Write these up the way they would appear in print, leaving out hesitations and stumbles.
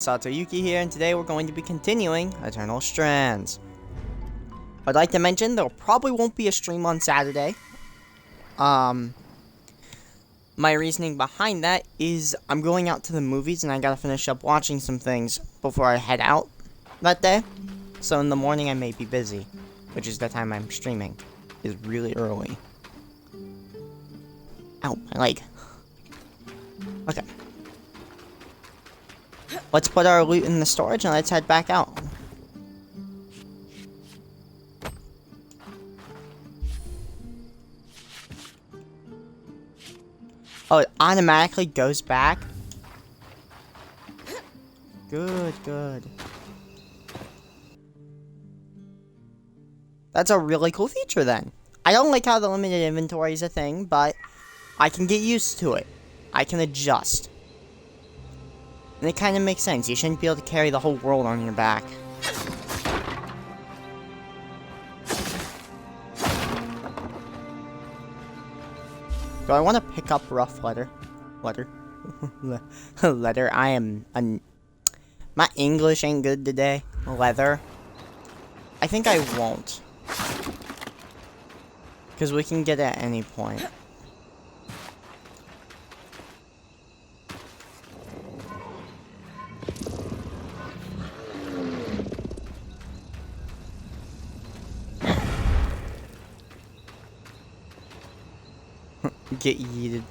Satoyuki here, and today we're going to be continuing Eternal Strands. I'd like to mention there probably won't be a stream on Saturday. My reasoning behind that is I'm going out to the movies and I gotta finish up watching some things before I head out that day. So in the morning I may be busy, which is the time I'm streaming. It's really early. Ow, my leg. Okay. Let's put our loot in the storage and let's head back out. Oh, it automatically goes back? Good, good. That's a really cool feature then. I don't like how the limited inventory is a thing, but I can get used to it. I can adjust. And it kind of makes sense. You shouldn't be able to carry the whole world on your back. Do I want to pick up rough leather? Leather. My English ain't good today. Leather. I think I won't. Because we can get it at any point. Get yeeted.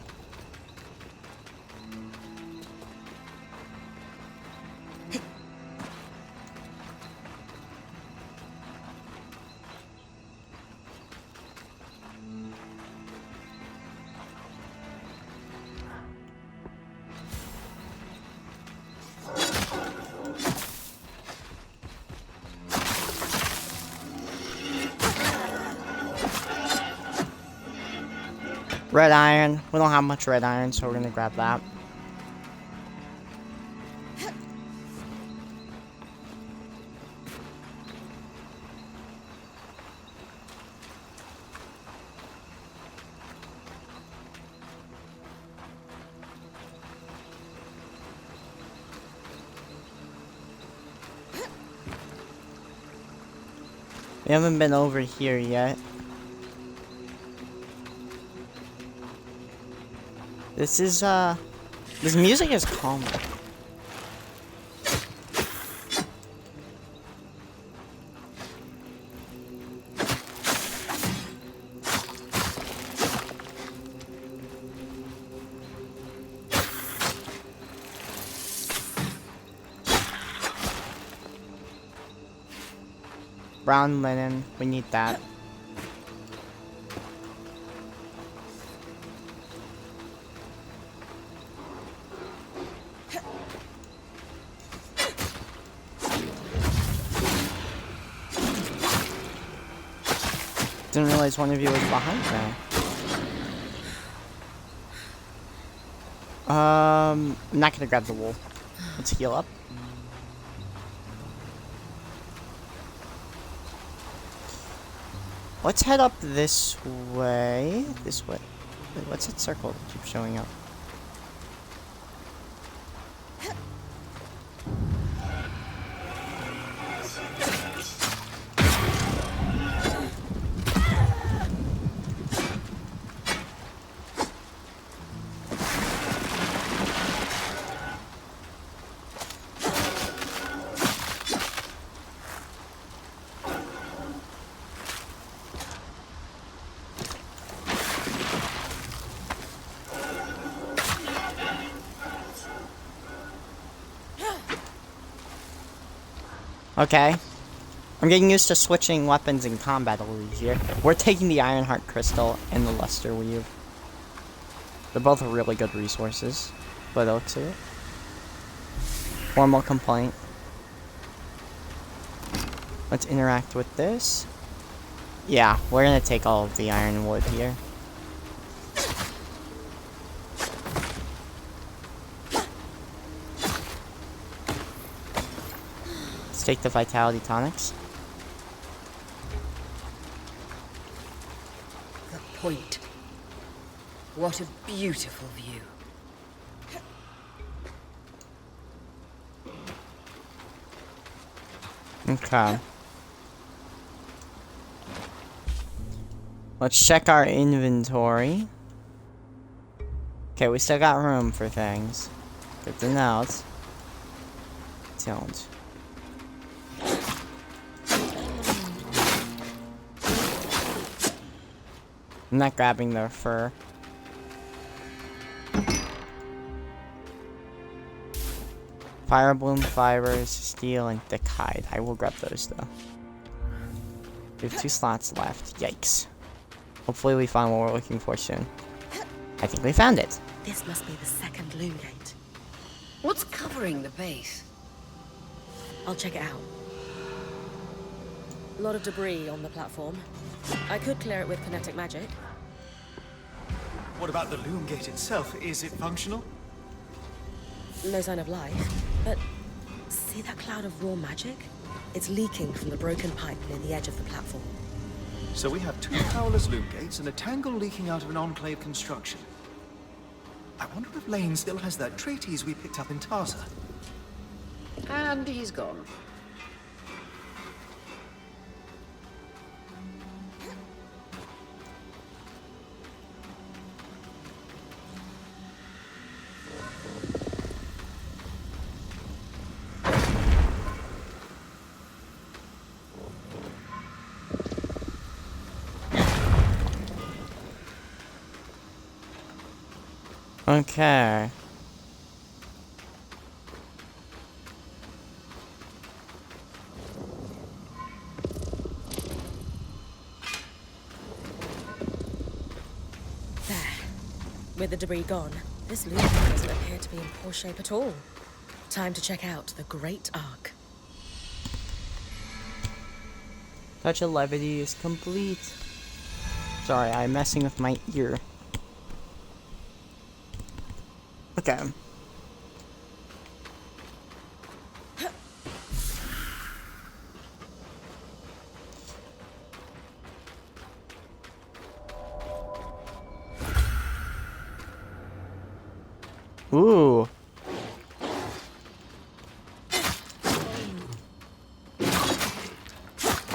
Red iron. We don't have much red iron, so we're gonna grab that. We haven't been over here yet. This music is calming. Brown linen, we need that. Didn't realize one of you was behind there. I'm not gonna grab the wool. Let's heal up. Let's head up this way. This way. Wait, what's that circle that keeps showing up? Okay. I'm getting used to switching weapons in combat a little easier. We're taking the Ironheart Crystal and the Luster Weave. They're both really good resources, by the looks of it. Formal complaint. Let's interact with this. Yeah, we're gonna take all of the iron wood here. Take the vitality tonics. The point. What a beautiful view. Okay. Let's check our inventory. Okay, we still got room for things. Good to know. Don't. I'm not grabbing their fur. Fire bloom fibers, steel, and thick hide. I will grab those though. We have 2 slots left. Yikes. Hopefully we find what we're looking for soon. I think we found it. This must be the second loom gate. What's covering the base? I'll check it out. A lot of debris on the platform. I could clear it with kinetic magic. What about the loom gate itself? Is it functional? No sign of life, but see that cloud of raw magic? It's leaking from the broken pipe near the edge of the platform. So we have 2 powerless loom gates and a tangle leaking out of an enclave construction. I wonder if Lane still has that treatise we picked up in Tarsa. And he's gone. Okay. There. With the debris gone, this loom doesn't appear to be in poor shape at all. Time to check out the Great Ark. Touch of levity is complete. Sorry, I'm messing with my ear. Okay. Ooh.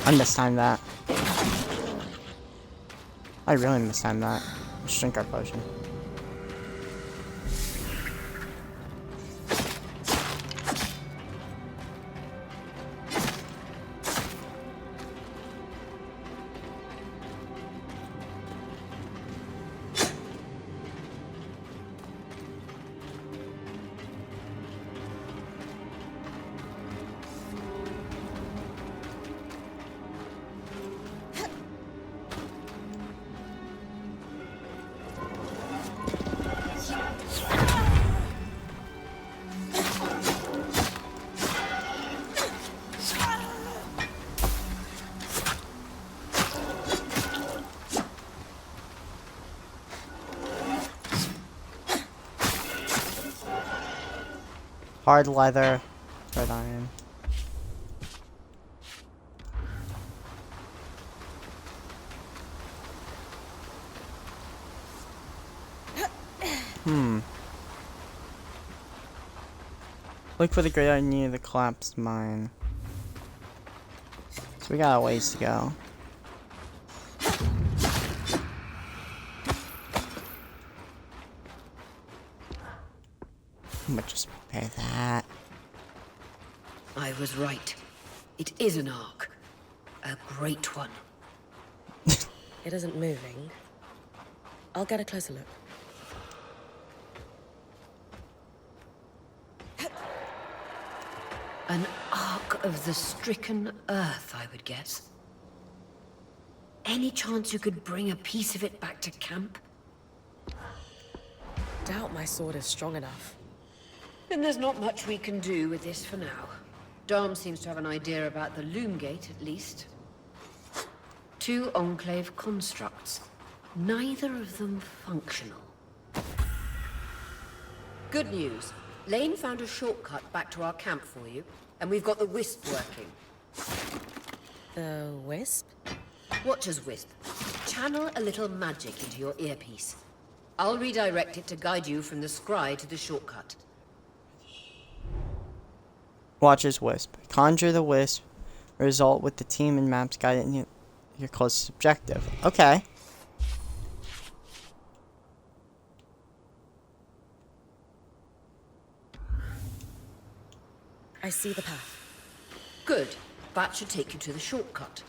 I mistimed that. I really mistimed that. Let's drink our potion. Hard leather, red iron. Look for the great iron near the collapsed mine. So we got a ways to go. I'm gonna just prepare that. I was right. It is an ark. A great one. It isn't moving. I'll get a closer look. An ark of the stricken earth, I would guess. Any chance you could bring a piece of it back to camp? Doubt my sword is strong enough. Then there's not much we can do with this for now. Dom seems to have an idea about the loom gate, at least. 2 enclave constructs. Neither of them functional. Good news. Lane found a shortcut back to our camp for you, and we've got the wisp working. The wisp? Watcher's wisp. Channel a little magic into your earpiece. I'll redirect it to guide you from the scry to the shortcut. Watcher's wisp. Conjure the wisp result with the team and maps guiding you your closest objective. Okay. I see the path. Good. That should take you to the shortcut.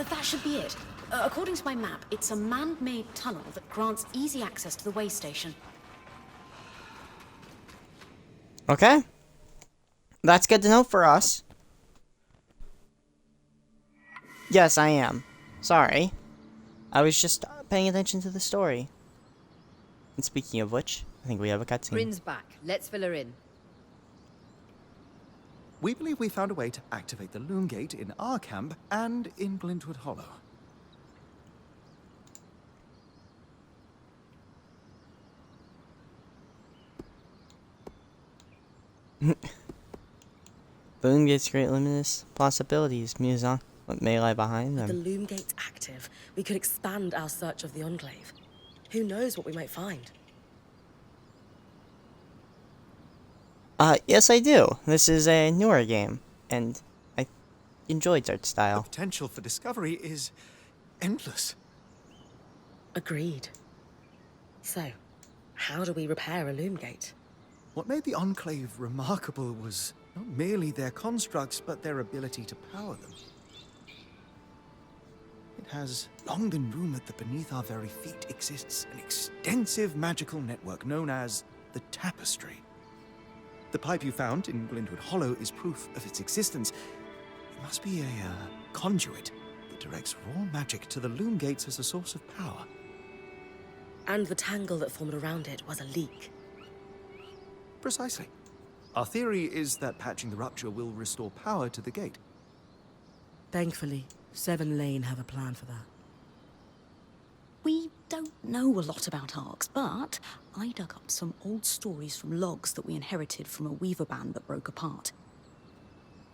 That should be it. According to my map, it's a man-made tunnel that grants easy access to the way station. Okay. That's good to know for us. Yes, I am. Sorry. I was just paying attention to the story. And speaking of which, I think we have a cutscene. Bryn's back. Let's fill her in. We believe we found a way to activate the Loom Gate in our camp and in Glintwood Hollow. The Loom Gate's great limitless possibilities, muse on what may lie behind The them. Loom Gate's active. We could expand our search of the Enclave. Who knows what we might find? Yes I do. This is a newer game, and I enjoyed its art The style. potential for discovery is endless. Agreed. So, how do we repair a Loom Gate? What made the Enclave remarkable was not merely their constructs, but their ability to power them. It has long been rumored that beneath our very feet exists an extensive magical network known as the Tapestry. The pipe you found in Glintwood Hollow is proof of its existence. It must be a conduit that directs raw magic to the Loom Gates as a source of power. And the tangle that formed around it was a leak. Precisely. Our theory is that patching the rupture will restore power to the gate. Thankfully, Seven Lane have a plan for that. We don't know a lot about arcs, but I dug up some old stories from logs that we inherited from a weaver band that broke apart.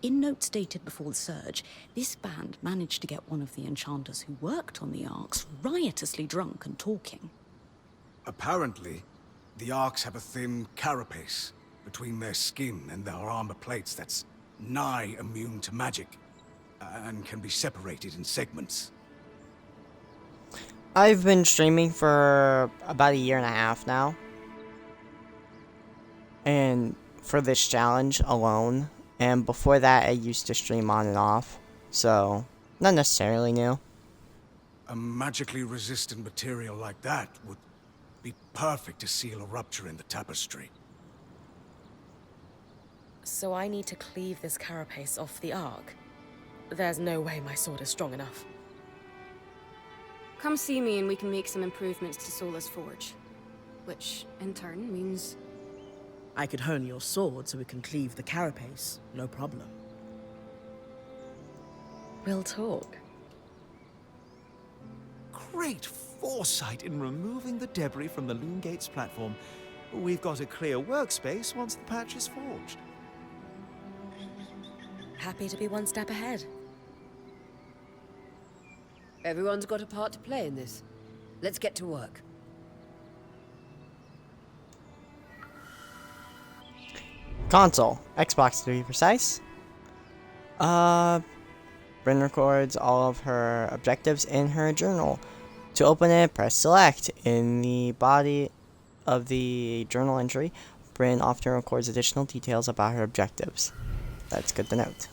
In notes dated before the Surge, this band managed to get one of the enchanters who worked on the arcs riotously drunk and talking. Apparently, the Arks have a thin carapace between their skin and their armor plates that's nigh immune to magic, and can be separated in segments. I've been streaming for about a year and a half now. And for this challenge alone. And before that, I used to stream on and off. So, not necessarily new. A magically resistant material like that would be perfect to seal a rupture in the tapestry. So I need to cleave this carapace off the Ark. There's no way my sword is strong enough. Come see me and we can make some improvements to Sola's forge. Which, in turn, means... I could hone your sword so we can cleave the carapace, no problem. We'll talk. Great foresight in removing the debris from the Loom Gate's platform. We've got a clear workspace once the patch is forged. Happy to be one step ahead. Everyone's got a part to play in this. Let's get to work. Console. Xbox to be precise. Bryn records all of her objectives in her journal. To open it, press select. In the body of the journal entry, Bryn often records additional details about her objectives. That's good to note.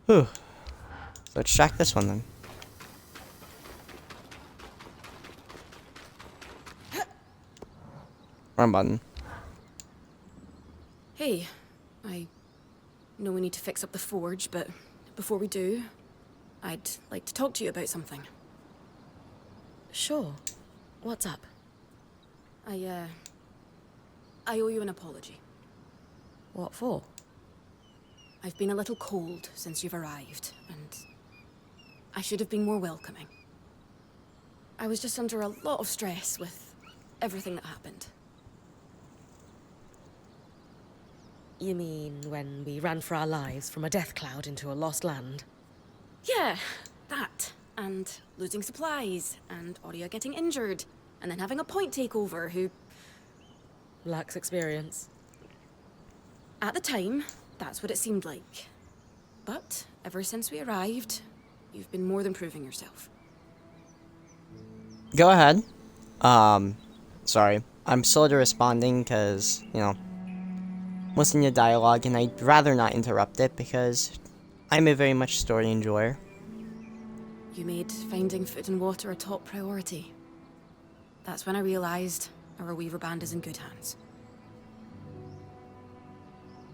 Whew. So let's track this one then. Wrong button. Hey, I know we need to fix up the forge, but before we do, I'd like to talk to you about something. Sure. What's up? I owe you an apology. What for? I've been a little cold since you've arrived, and I should have been more welcoming. I was just under a lot of stress with everything that happened. You mean when we ran for our lives from a death cloud into a lost land? Yeah, that. And losing supplies, and Aurea getting injured, and then having a point takeover who... Lacks experience. At the time, that's what it seemed like. But ever since we arrived, you've been more than proving yourself. Go ahead. Sorry. I'm sort of responding because, you know, listening to dialogue, and I'd rather not interrupt it because I'm a very much story enjoyer. You made finding food and water a top priority. That's when I realized our Weaver band is in good hands.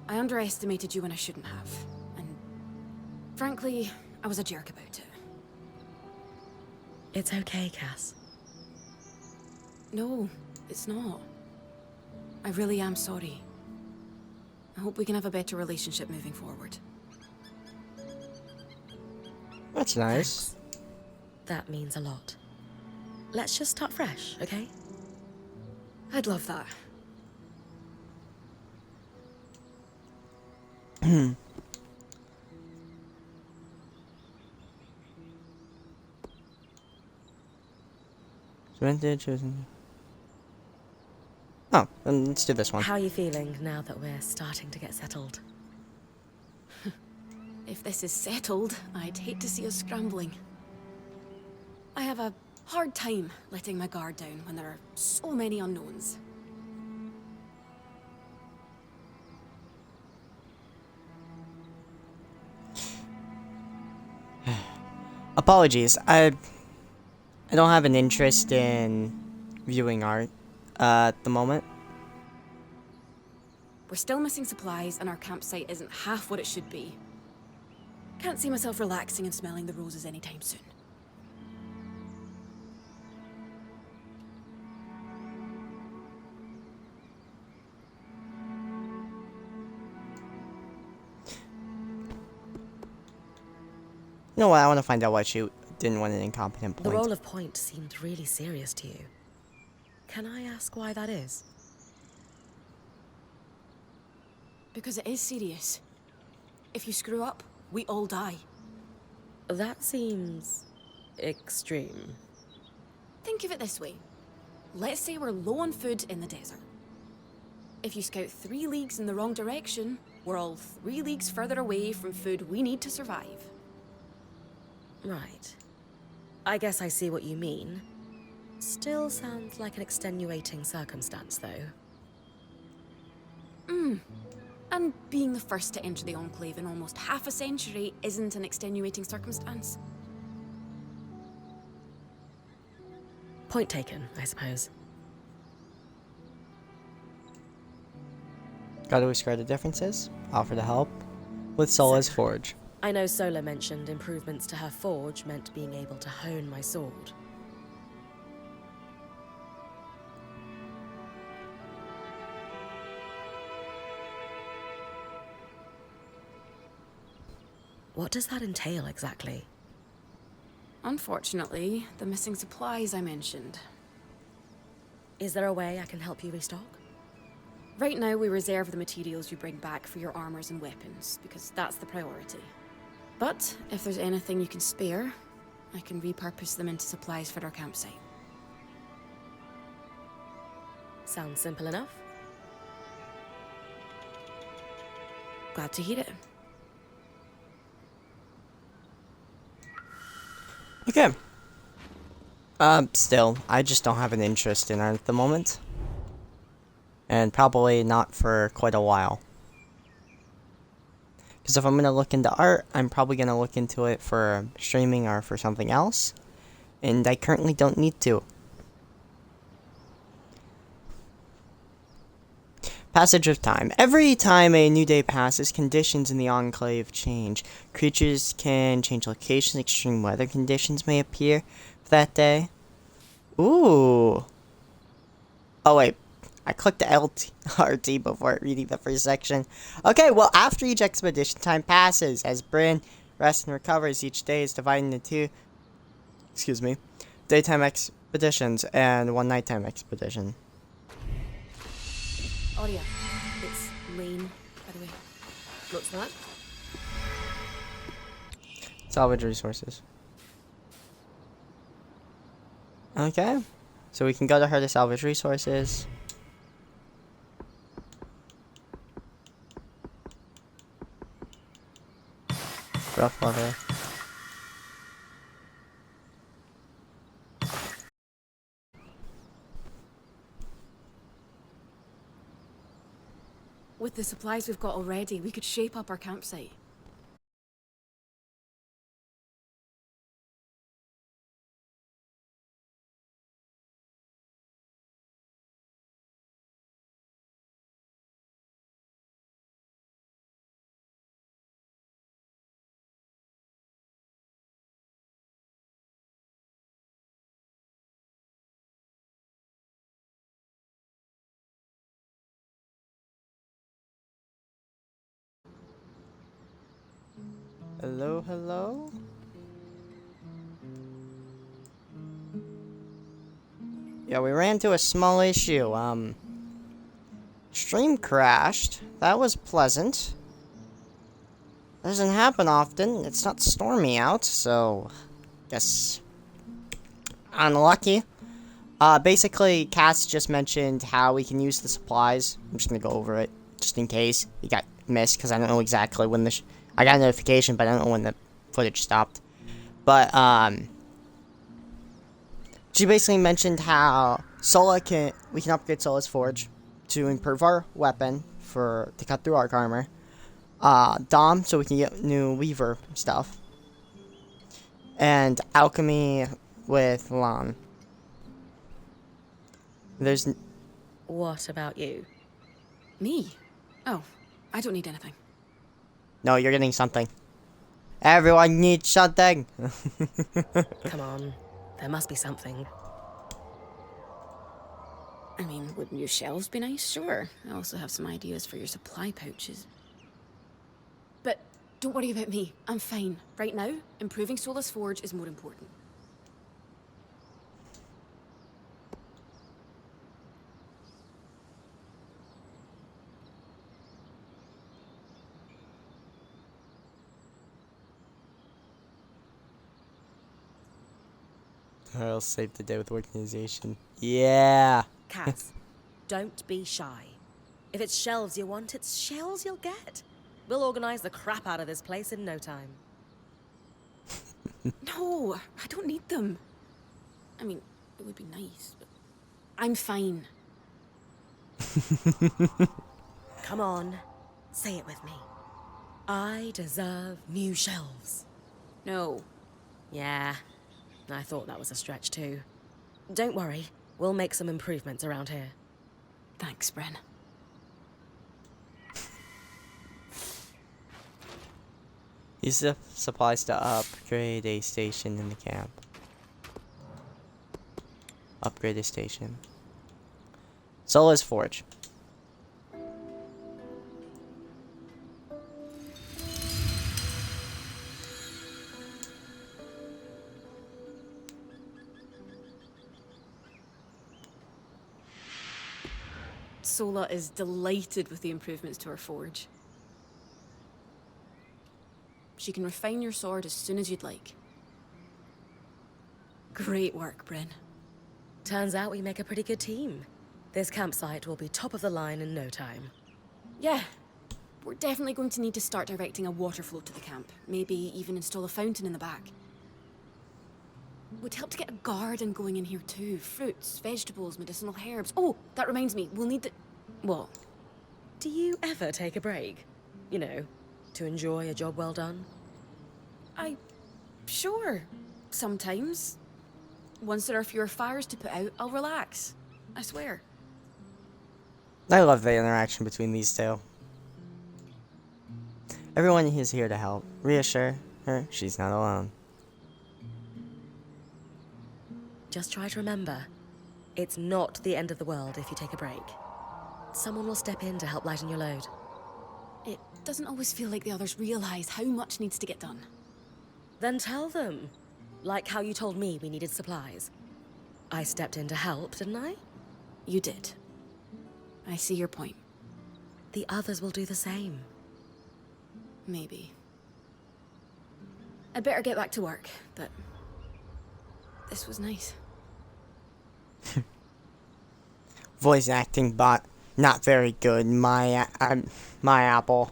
I underestimated you when I shouldn't have, and frankly, I was a jerk about it. It's okay, Cass. No, it's not. I really am sorry. I hope we can have a better relationship moving forward. That's nice. That means a lot. Let's just start fresh, okay? I'd love that. Vintage. Oh, then let's do this one. How are you feeling now that we're starting to get settled? If this is settled, I'd hate to see us scrambling. I have a hard time letting my guard down when there are so many unknowns. Apologies. I don't have an interest in viewing art at the moment. We're still missing supplies, and our campsite isn't half what it should be. Can't see myself relaxing and smelling the roses anytime soon. You know what? I want to find out why she didn't want an incompetent point. The role of point seemed really serious to you. Can I ask why that is? Because it is serious. If you screw up, we all die. That seems extreme. Think of it this way. Let's say we're low on food in the desert. If you scout 3 leagues in the wrong direction, we're all 3 leagues further away from food we need to survive. Right. I guess I see what you mean. Still sounds like an extenuating circumstance, though. And being the first to enter the Enclave in almost half a century isn't an extenuating circumstance. Point taken, I suppose. Gotta square the differences. Offer to help with Sola's forge. I know Sola mentioned improvements to her forge meant being able to hone my sword. What does that entail exactly? Unfortunately, the missing supplies I mentioned. Is there a way I can help you restock? Right now, we reserve the materials you bring back for your armors and weapons, because that's the priority. But if there's anything you can spare, I can repurpose them into supplies for our campsite. Sounds simple enough. Glad to hear it. Okay. Still, I just don't have an interest in art at the moment. And probably not for quite a while. Because if I'm going to look into art, I'm probably going to look into it for streaming or for something else. And I currently don't need to. Passage of time. Every time a new day passes, conditions in the Enclave change. Creatures can change locations, extreme weather conditions may appear for that day. Ooh. Oh wait, I clicked the RT before reading the first section. Okay, well, after each expedition, time passes. As Bryn rests and recovers, each day is divided into two, daytime expeditions and one nighttime expedition. Oh yeah, it's Lane, by the way. What's that? Salvage resources. Okay, so we can go to her to salvage resources. Rough weather. With the supplies we've got already, we could shape up our campsite. Hello, hello? Yeah, we ran into a small issue. Stream crashed. That was pleasant. Doesn't happen often. It's not stormy out, so guess unlucky. Basically, Cass just mentioned how we can use the supplies. I'm just gonna go over it just in case it got missed because I don't know exactly when I got a notification, but I don't know when the footage stopped. But she basically mentioned how we can upgrade Sola's forge to improve our weapon to cut through arc armor. Dom, so we can get new Weaver stuff. And Alchemy with Lan. What about you? Me? Oh, I don't need anything. No, you're getting something. Everyone needs something! Come on. There must be something. I mean, would new shelves be nice? Sure. I also have some ideas for your supply pouches. But don't worry about me. I'm fine. Right now, improving Sola's forge is more important. I'll save the day with organization. Yeah! Kaz, don't be shy. If it's shelves you want, it's shells you'll get. We'll organize the crap out of this place in no time. No, I don't need them. I mean, it would be nice, but I'm fine. Come on, say it with me. I deserve new shelves. No. Yeah, I thought that was a stretch too. Don't worry, we'll make some improvements around here. Thanks, Bren. Use the supplies to upgrade a station in the camp. Upgrade a station. Sola's forge. Sola is delighted with the improvements to her forge. She can refine your sword as soon as you'd like. Great work, Bryn. Turns out we make a pretty good team. This campsite will be top of the line in no time. Yeah, we're definitely going to need to start directing a water flow to the camp. Maybe even install a fountain in the back. Would help to get a garden going in here too. Fruits, vegetables, medicinal herbs. Oh, that reminds me, we'll need the... What? Do you ever take a break? You know, to enjoy a job well done? Sure. Sometimes. Once there are fewer fires to put out, I'll relax. I swear. I love the interaction between these two. Everyone is here to help. Reassure her she's not alone. Just try to remember, it's not the end of the world if you take a break. Someone will step in to help lighten your load. It doesn't always feel like the others realize how much needs to get done. Then tell them. Like how you told me we needed supplies. I stepped in to help, didn't I? You did. I see your point. The others will do the same. Maybe. I'd better get back to work, but this was nice. Voice acting bot, not very good. My Apple.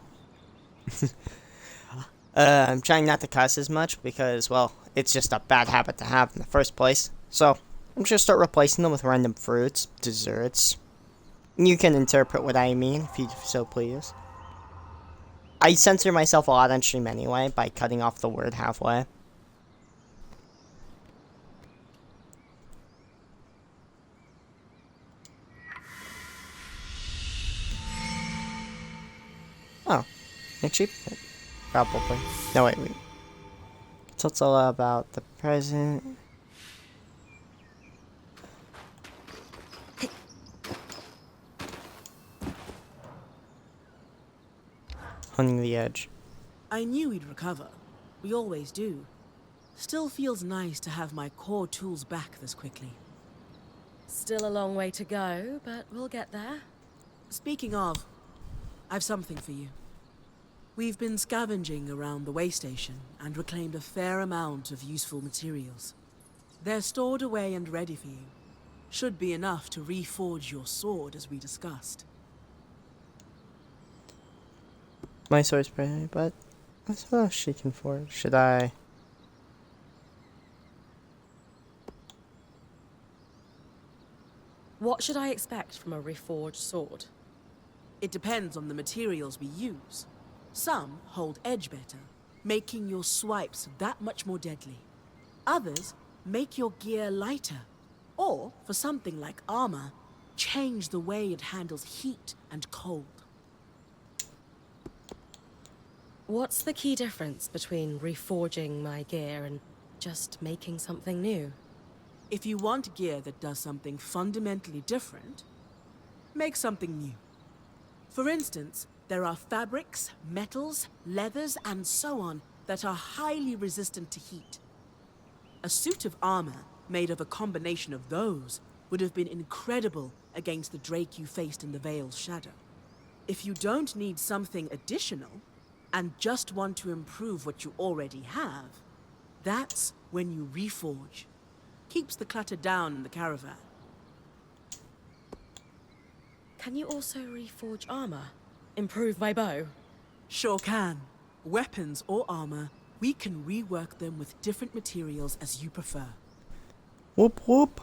I'm trying not to cuss as much because, well, it's just a bad habit to have in the first place. So, I'm just start replacing them with random fruits, desserts. You can interpret what I mean if you so please. I censor myself a lot on stream anyway by cutting off the word halfway. Oh, it's cheap. Probably. No, wait. So it's all about the present. Hunting the edge. I knew we'd recover. We always do. Still feels nice to have my core tools back this quickly. Still a long way to go, but we'll get there. Speaking of, I've something for you. We've been scavenging around the way station and reclaimed a fair amount of useful materials. They're stored away and ready for you. Should be enough to reforge your sword as we discussed. My sword's pretty, but that's what else she can forge. Should I? What should I expect from a reforged sword? It depends on the materials we use. Some hold edge better, making your swipes that much more deadly. Others make your gear lighter, or, for something like armor, change the way it handles heat and cold. What's the key difference between reforging my gear and just making something new? If you want gear that does something fundamentally different, make something new. For instance, there are fabrics, metals, leathers, and so on that are highly resistant to heat. A suit of armor made of a combination of those would have been incredible against the Drake you faced in the Veil's shadow. If you don't need something additional, and just want to improve what you already have, that's when you reforge. Keeps the clutter down in the caravan. Can you also reforge armor? Improve my bow? Sure can. Weapons or armor, we can rework them with different materials as you prefer. Whoop whoop.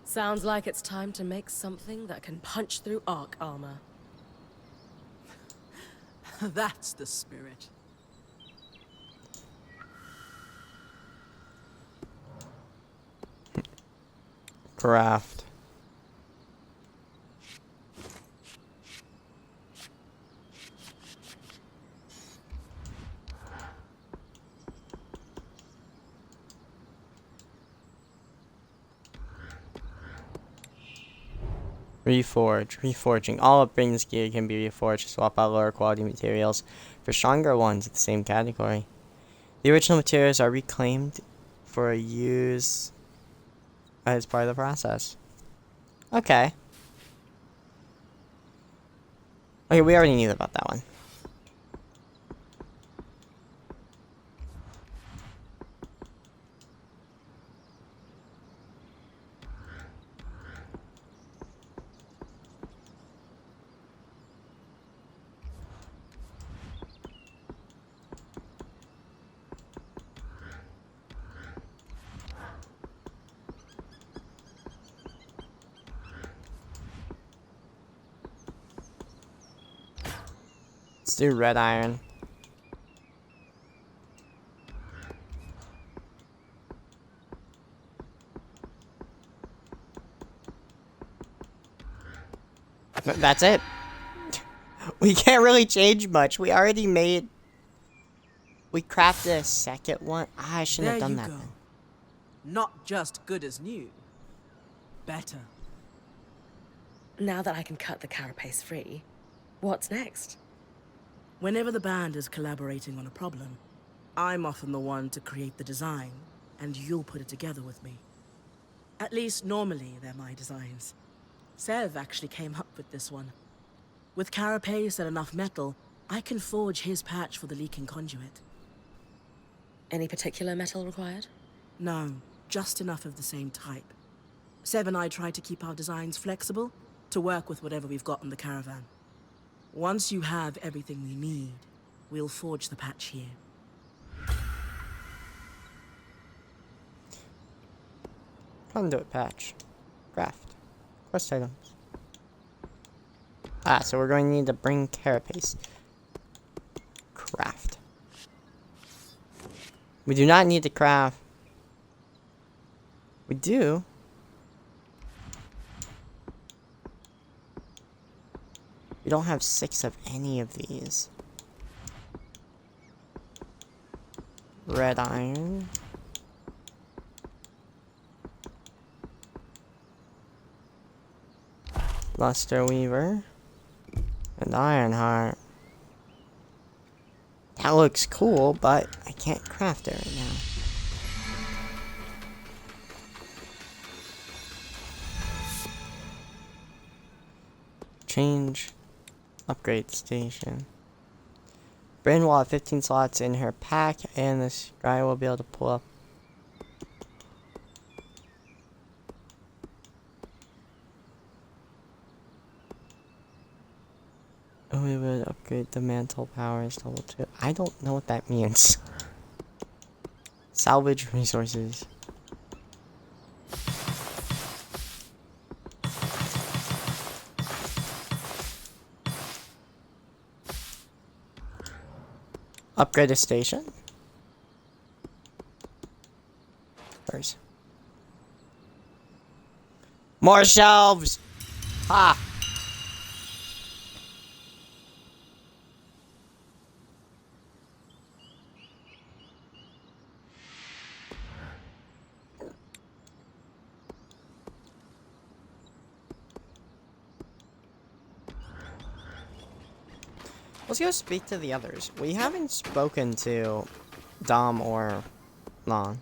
Sounds like it's time to make something that can punch through arc armor. That's the spirit. Craft. Reforge. Reforging. All of Britain's gear can be reforged to swap out lower quality materials for stronger ones in the same category. The original materials are reclaimed for use as part of the process. Okay. Okay, we already knew about that one. Let's do red iron. That's it. We can't really change much. We already made... We crafted a second one. I shouldn't have done that then. Not just good as new. Better. Now that I can cut the carapace free, what's next? Whenever the band is collaborating on a problem, I'm often the one to create the design, and you'll put it together with me. At least normally they're my designs. Sev actually came up with this one. With carapace and enough metal, I can forge his patch for the leaking conduit. Any particular metal required? No, just enough of the same type. Sev and I tried to keep our designs flexible to work with whatever we've got in the caravan. Once you have everything we need, we'll forge the patch here. Conduit patch. Craft. Quest items. So we're going to need to bring carapace. Craft. We do not need to craft. We do. We don't have 6 of any of these. Red iron. Luster Weaver. And Ironheart. That looks cool, but I can't craft it right now. Change. Upgrade station. Bryn will have 15 slots in her pack, and this guy will be able to pull up. We would upgrade the mantle powers to level 2. I don't know what that means. Salvage resources. Upgrade a station. Where's more shelves? Ha! Let's go speak to the others. We haven't spoken to Dom or Lon.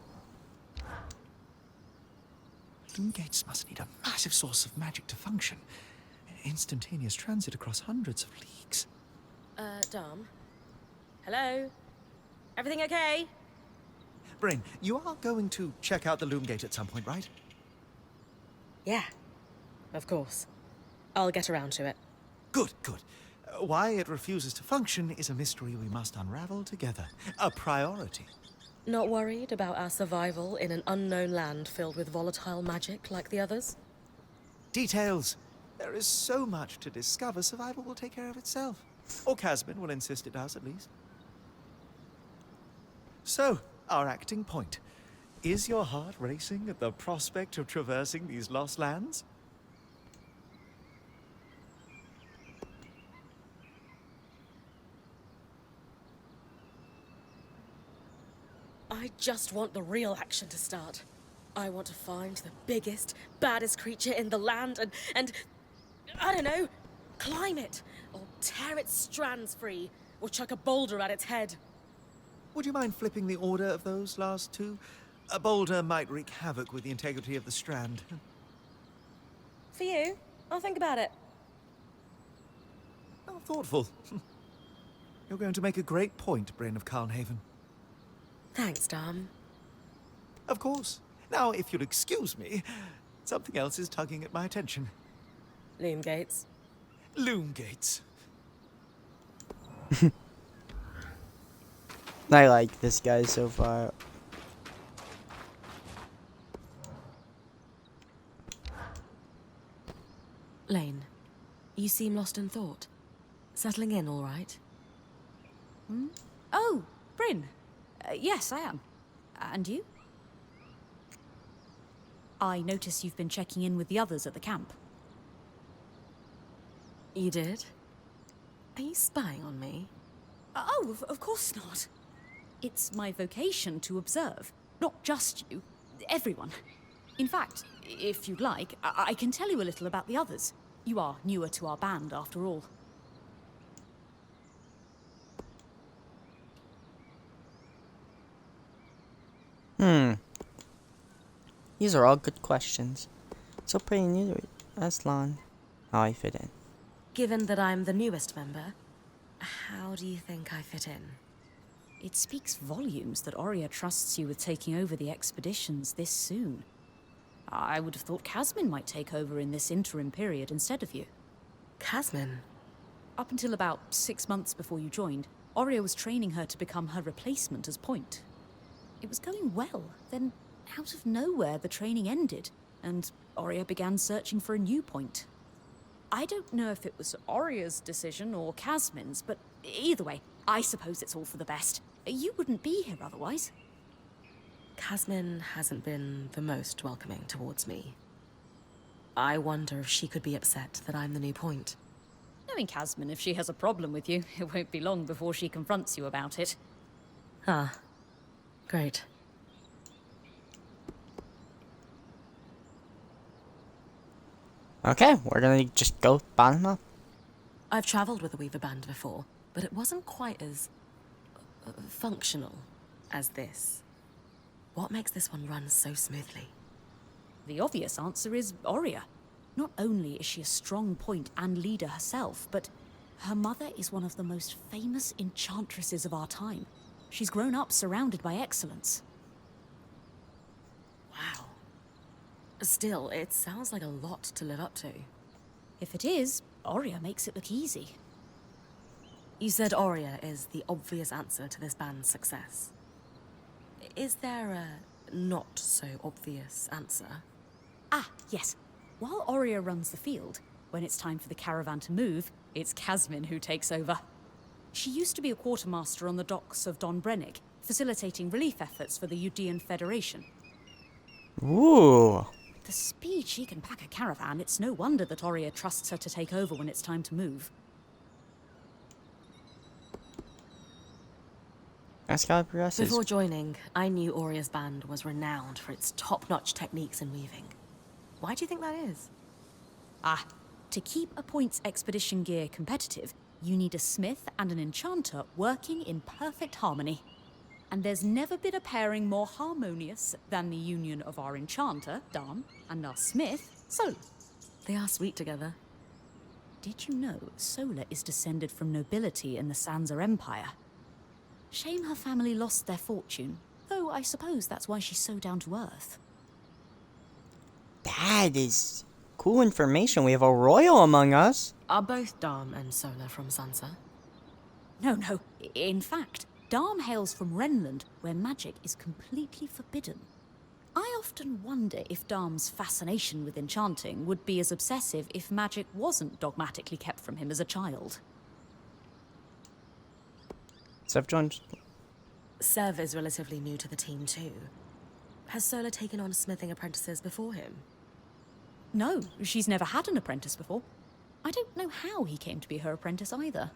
Loom gates must need a massive source of magic to function. Instantaneous transit across hundreds of leagues. Dom? Hello? Everything okay? Bryn, you are going to check out the loom gate at some point, right? Yeah, of course. I'll get around to it. Good, good. Why it refuses to function is a mystery we must unravel together. A priority. Not worried about our survival in an unknown land filled with volatile magic like the others? Details. There is so much to discover, survival will take care of itself. Or Casbin will insist it does, at least. So, our acting point. Is your heart racing at the prospect of traversing these lost lands? I just want the real action to start. I want to find the biggest, baddest creature in the land and I don't know, climb it, or tear its strands free, or chuck a boulder at its head. Would you mind flipping the order of those last two? A boulder might wreak havoc with the integrity of the strand. For you, I'll think about it. Oh, thoughtful. You're going to make a great point, Bryn of Carnhaven. Thanks, Dom. Of course. Now, if you'll excuse me, something else is tugging at my attention. Loom gates. Loom gates. I like this guy so far. Lane, you seem lost in thought. Settling in all right? Oh, Bryn. Yes, I am. And you? I notice you've been checking in with the others at the camp. You did? Are you spying on me? Oh, of course not. It's my vocation to observe. Not just you. Everyone. In fact, if you'd like, I can tell you a little about the others. You are newer to our band, after all. These are all good questions. So pretty new to it. Aslan, how I fit in. Given that I'm the newest member, how do you think I fit in? It speaks volumes that Oria trusts you with taking over the expeditions this soon. I would have thought Casmin might take over in this interim period instead of you. Casmin? Up until about 6 months before you joined, Oria was training her to become her replacement as Point. It was going well, then out of nowhere the training ended, and Oria began searching for a new Point. I don't know if it was Oria's decision or Casmin's, but either way, I suppose it's all for the best. You wouldn't be here otherwise. Casmin hasn't been the most welcoming towards me. I wonder if she could be upset that I'm the new Point. Knowing Casmin, if she has a problem with you, it won't be long before she confronts you about it. Ah, great. Okay, we're gonna just go bottom up. I've travelled with a Weaver band before, but it wasn't quite as functional as this. What makes this one run so smoothly? The obvious answer is Oria. Not only is she a strong Point and leader herself, but her mother is one of the most famous enchantresses of our time. She's grown up surrounded by excellence. Wow. Still, it sounds like a lot to live up to. If it is, Oria makes it look easy. You said Oria is the obvious answer to this band's success. Is there a not-so-obvious answer? Ah, yes. While Oria runs the field, when it's time for the caravan to move, it's Casmin who takes over. She used to be a quartermaster on the docks of Don Brennig, facilitating relief efforts for the Udean Federation. Ooh. The speed she can pack a caravan, it's no wonder that Oria trusts her to take over when it's time to move. Before joining, I knew Oria's band was renowned for its top-notch techniques in weaving. Why do you think that is? Ah, to keep a Point's expedition gear competitive, you need a smith and an enchanter working in perfect harmony. And there's never been a pairing more harmonious than the union of our enchanter, Dam, and our smith, Sola. They are sweet together. Did you know Sola is descended from nobility in the Sansa Empire? Shame her family lost their fortune, though I suppose that's why she's so down to earth. That is cool information. We have a royal among us. Are both Dam and Sola from Sansa? No. In fact, Dam hails from Renland, where magic is completely forbidden. I often wonder if Dam's fascination with enchanting would be as obsessive if magic wasn't dogmatically kept from him as a child. Sev is relatively new to the team too. Has Sola taken on smithing apprentices before him? No, she's never had an apprentice before. I don't know how he came to be her apprentice either.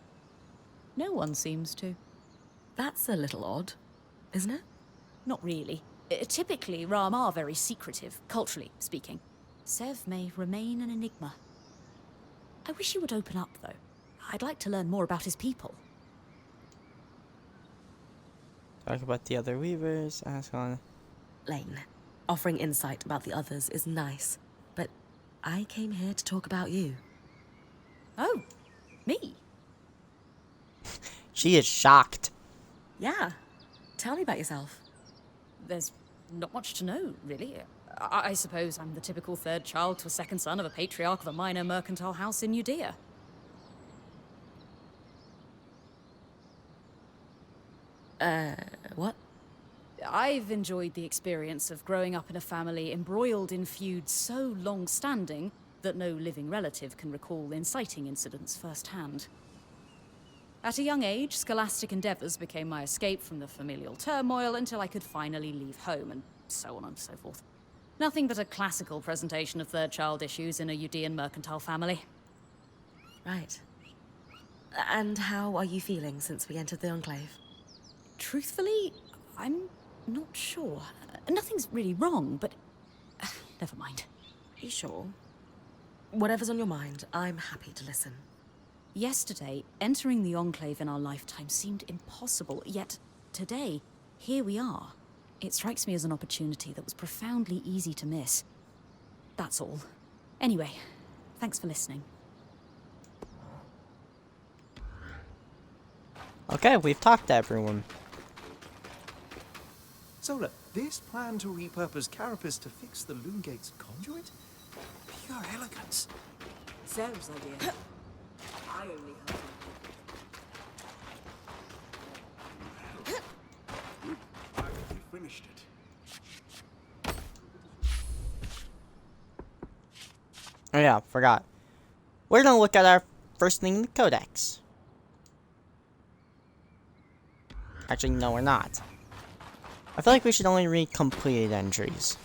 No one seems to. That's a little odd, isn't it? Not really. Typically, Ram are very secretive, culturally speaking. Sev may remain an enigma. I wish he would open up, though. I'd like to learn more about his people. Talk about the other weavers. Lane, offering insight about the others is nice, but I came here to talk about you. Oh, me? She is shocked. Yeah. Tell me about yourself. There's not much to know, really. I suppose I'm the typical third child to a second son of a patriarch of a minor mercantile house in Judea. What? I've enjoyed the experience of growing up in a family embroiled in feuds so long-standing that no living relative can recall inciting incidents firsthand. At a young age, scholastic endeavours became my escape from the familial turmoil until I could finally leave home, and so on and so forth. Nothing but a classical presentation of third child issues in a Udean mercantile family. Right. And how are you feeling since we entered the Enclave? Truthfully, I'm not sure. Nothing's really wrong, but never mind. You sure? Whatever's on your mind, I'm happy to listen. Yesterday, entering the Enclave in our lifetime seemed impossible, yet today, here we are. It strikes me as an opportunity that was profoundly easy to miss. That's all. Anyway, thanks for listening. Okay, we've talked to everyone. Zola, this plan to repurpose Carapace to fix the Loomgate's conduit? Pure elegance. Sam's idea. I only have We finished it. Oh yeah, forgot. We're gonna look at our first thing in the Codex. Actually, no, we're not. I feel like we should only read completed entries.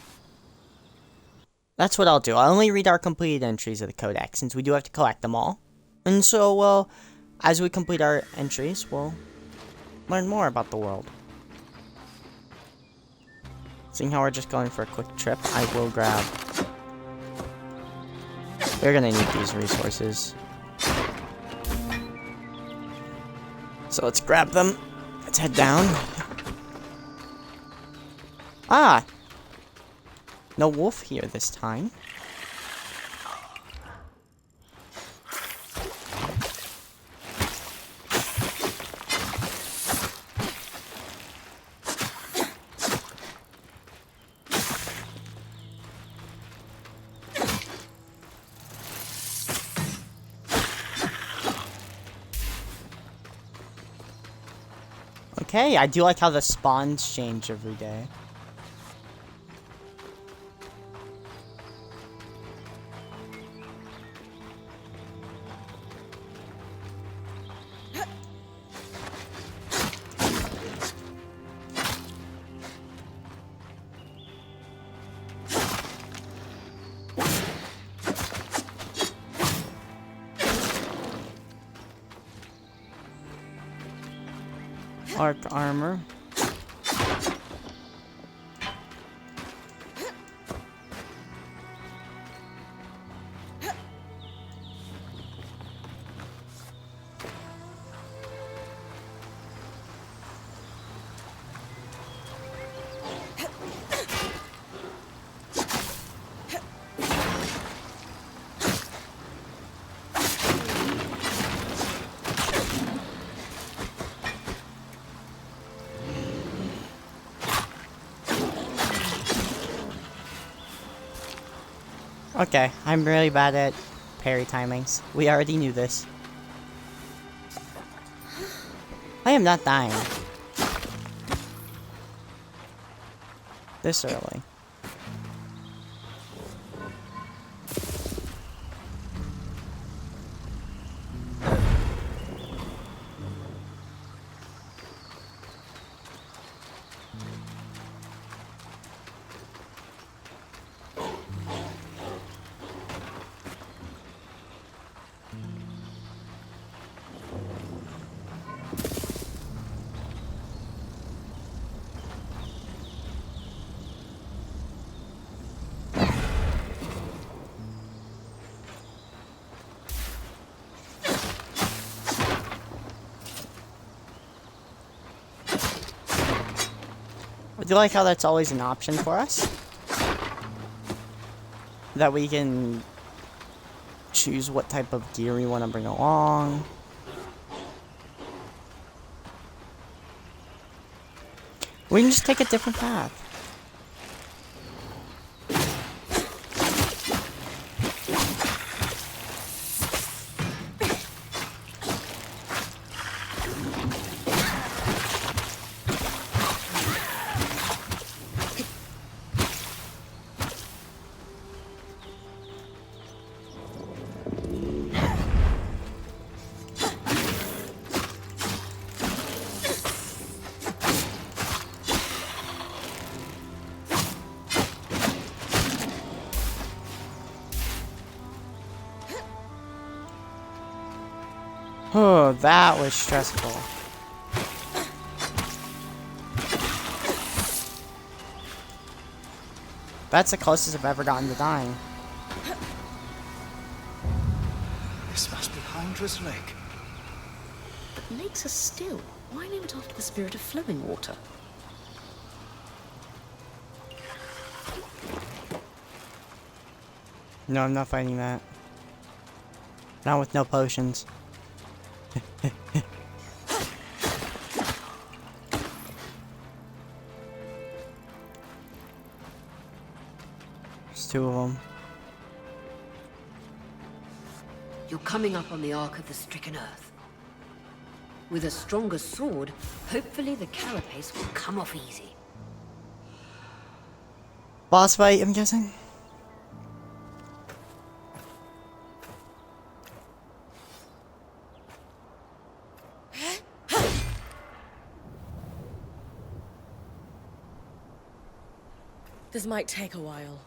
That's what I'll do. I'll only read our completed entries of the Codex, since we do have to collect them all. And so, well, as we complete our entries, we'll learn more about the world. Seeing how we're just going for a quick trip, I will grab... We're gonna need these resources. So let's grab them. Let's head down. Ah! No wolf here this time. Okay, I do like how the spawns change every day. Arc armor. Okay, I'm really bad at parry timings. We already knew this. I am not dying. This early. I do like how that's always an option for us. That we can choose what type of gear we want to bring along. We can just take a different path. Oh, that was stressful. That's the closest I've ever gotten to dying. boundless lake. But lakes are still. Why name it after the spirit of flowing water? No, I'm not fighting that. Not with no potions. There's two of them. You're coming up on the Ark of the Stricken Earth. With a stronger sword, hopefully the carapace will come off easy. Boss fight, I'm guessing? This might take a while.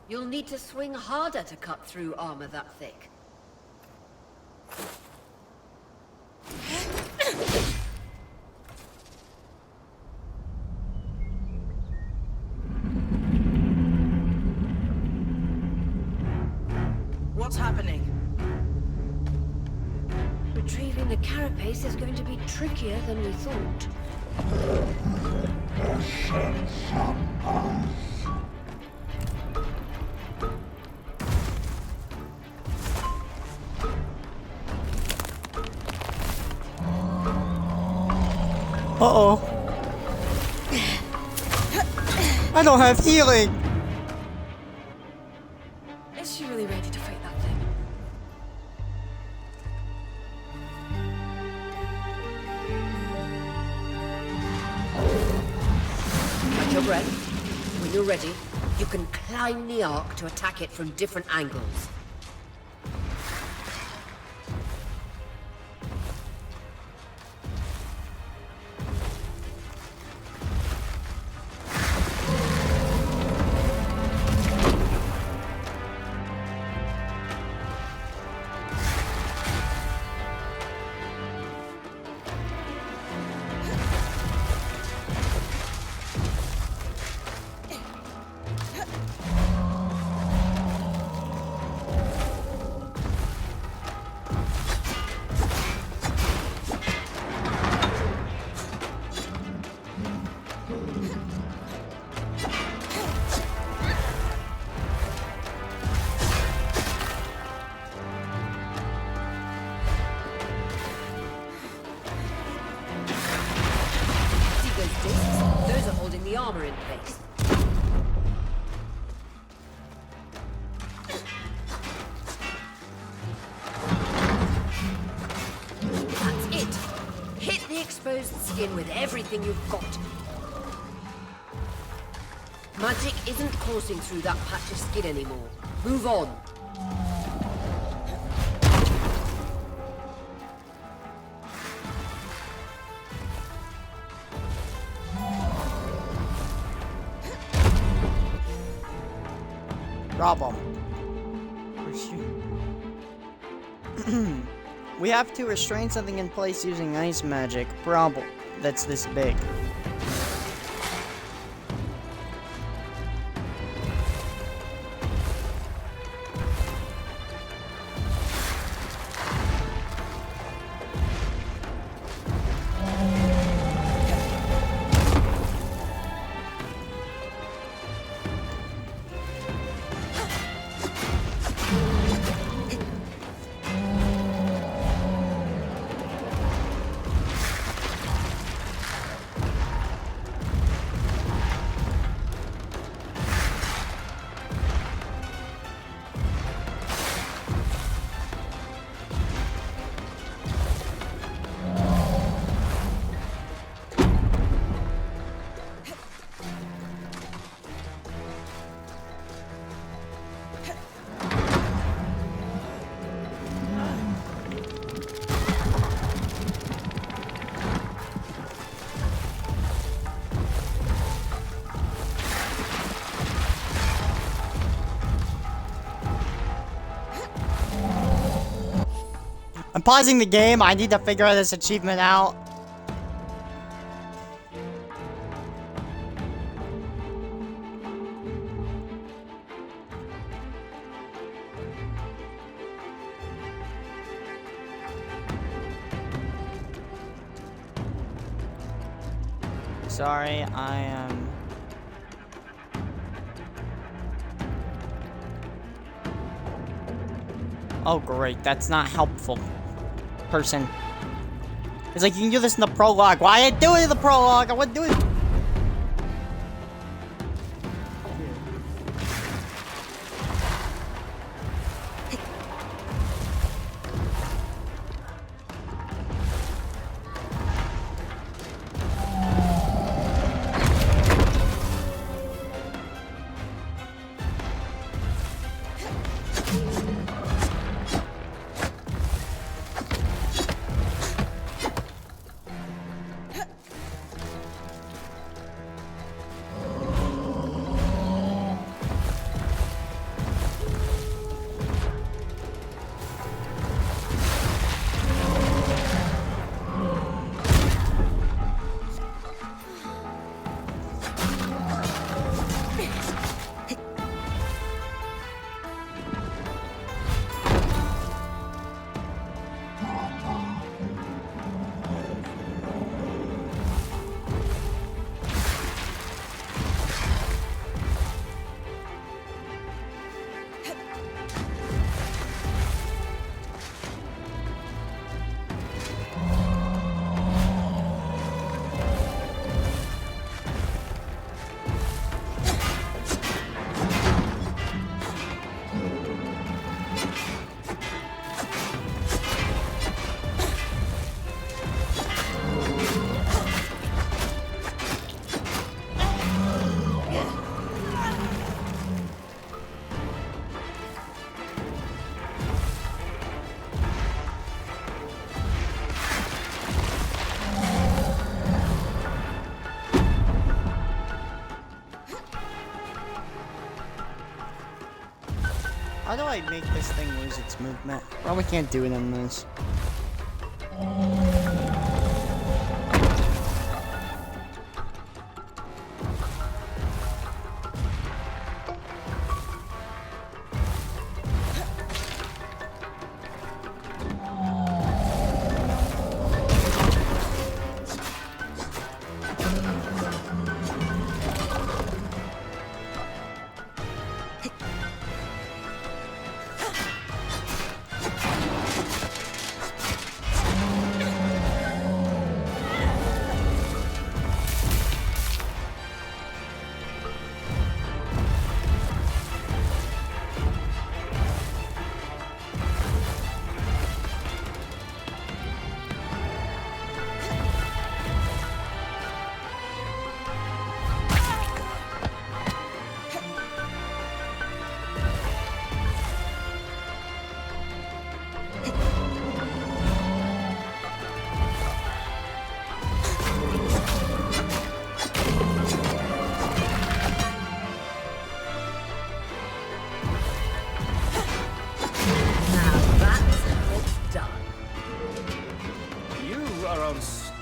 You'll need to swing harder to cut through armor that thick. What's happening? Retrieving the carapace is going to be trickier than we thought. Uh-oh. I don't have healing! Is she really ready to fight that thing? Catch your breath. When you're ready, you can climb the Ark to attack it from different angles. Those are holding the armor in place. That's it. Hit the exposed skin with everything you've got. Magic isn't coursing through that patch of skin anymore. Move on. Problem. We have to restrain something in place using ice magic. Problem. That's this big. I'm pausing the game. I need to figure this achievement out. sorry, I am... Oh, great. That's not helpful. Person. It's like, you can do this in the prologue. Why didn't I do it in the prologue? I wouldn't do it. How do I make this thing lose its movement? Probably can't do it on this.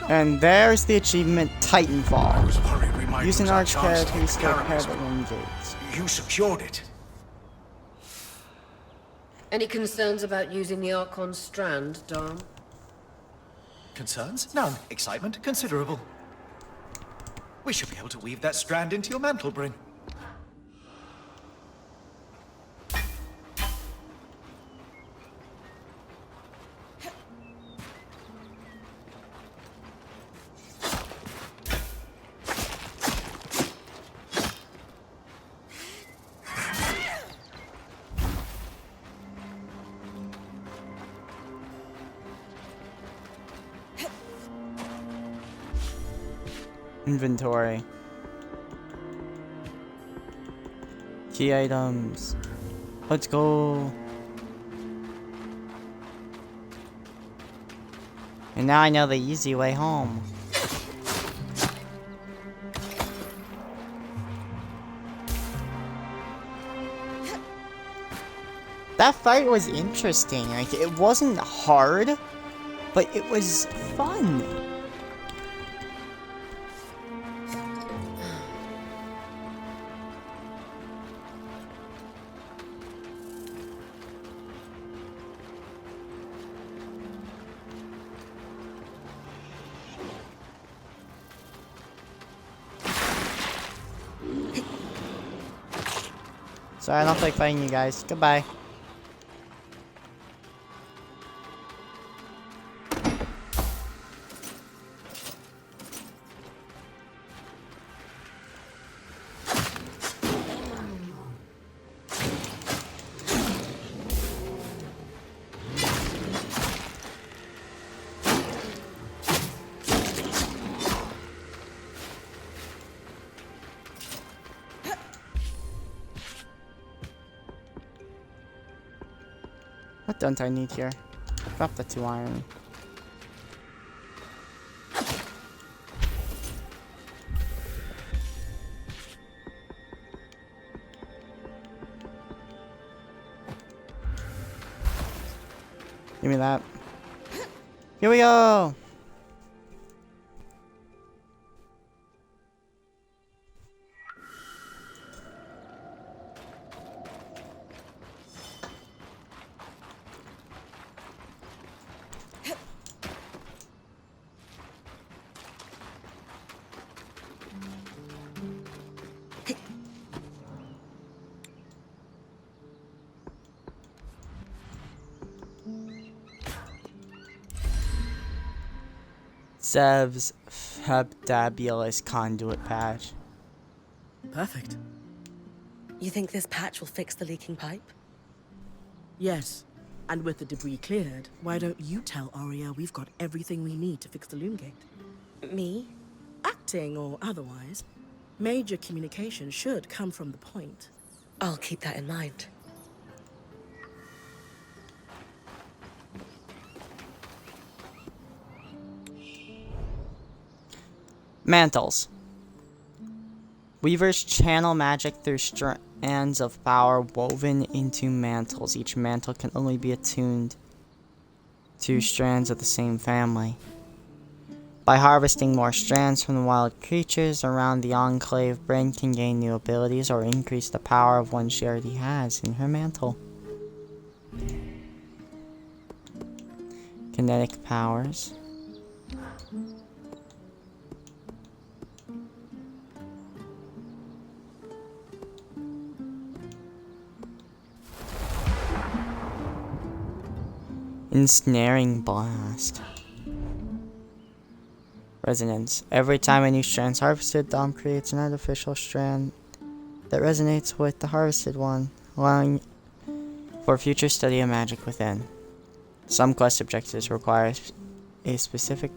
And there's the achievement Titanfall. was worried we might Use an lose our arch chance to carapace to take repair Carapace, the but room gates. You secured it. Any concerns about using the Archon strand, Dom? Concerns? None. Excitement? Considerable. We should be able to weave that strand into your mantle bring. Inventory. Key items. Let's go. And now I know the easy way home. That fight was interesting. Like, it wasn't hard, but it was fun. Sorry, I don't feel like fighting you guys. Goodbye. What don't I need here? Drop the 2 iron. Give me that. Here we go! Zev's Fabulous Conduit Patch. Perfect. You think this patch will fix the leaking pipe? Yes. And with the debris cleared, why don't you tell Arya we've got everything we need to fix the loom gate? Me? Acting or otherwise, major communication should come from the point. I'll keep that in mind. Mantles. Weavers channel magic through strands of power woven into mantles. Each mantle can only be attuned to strands of the same family. By harvesting more strands from the wild creatures around the Enclave, Bryn can gain new abilities or increase the power of one she already has in her mantle. Kinetic powers. Ensnaring Blast. Resonance. Every time a new strand is harvested, Dom creates an artificial strand that resonates with the harvested one, allowing for future study of magic within. Some quest objectives require a specific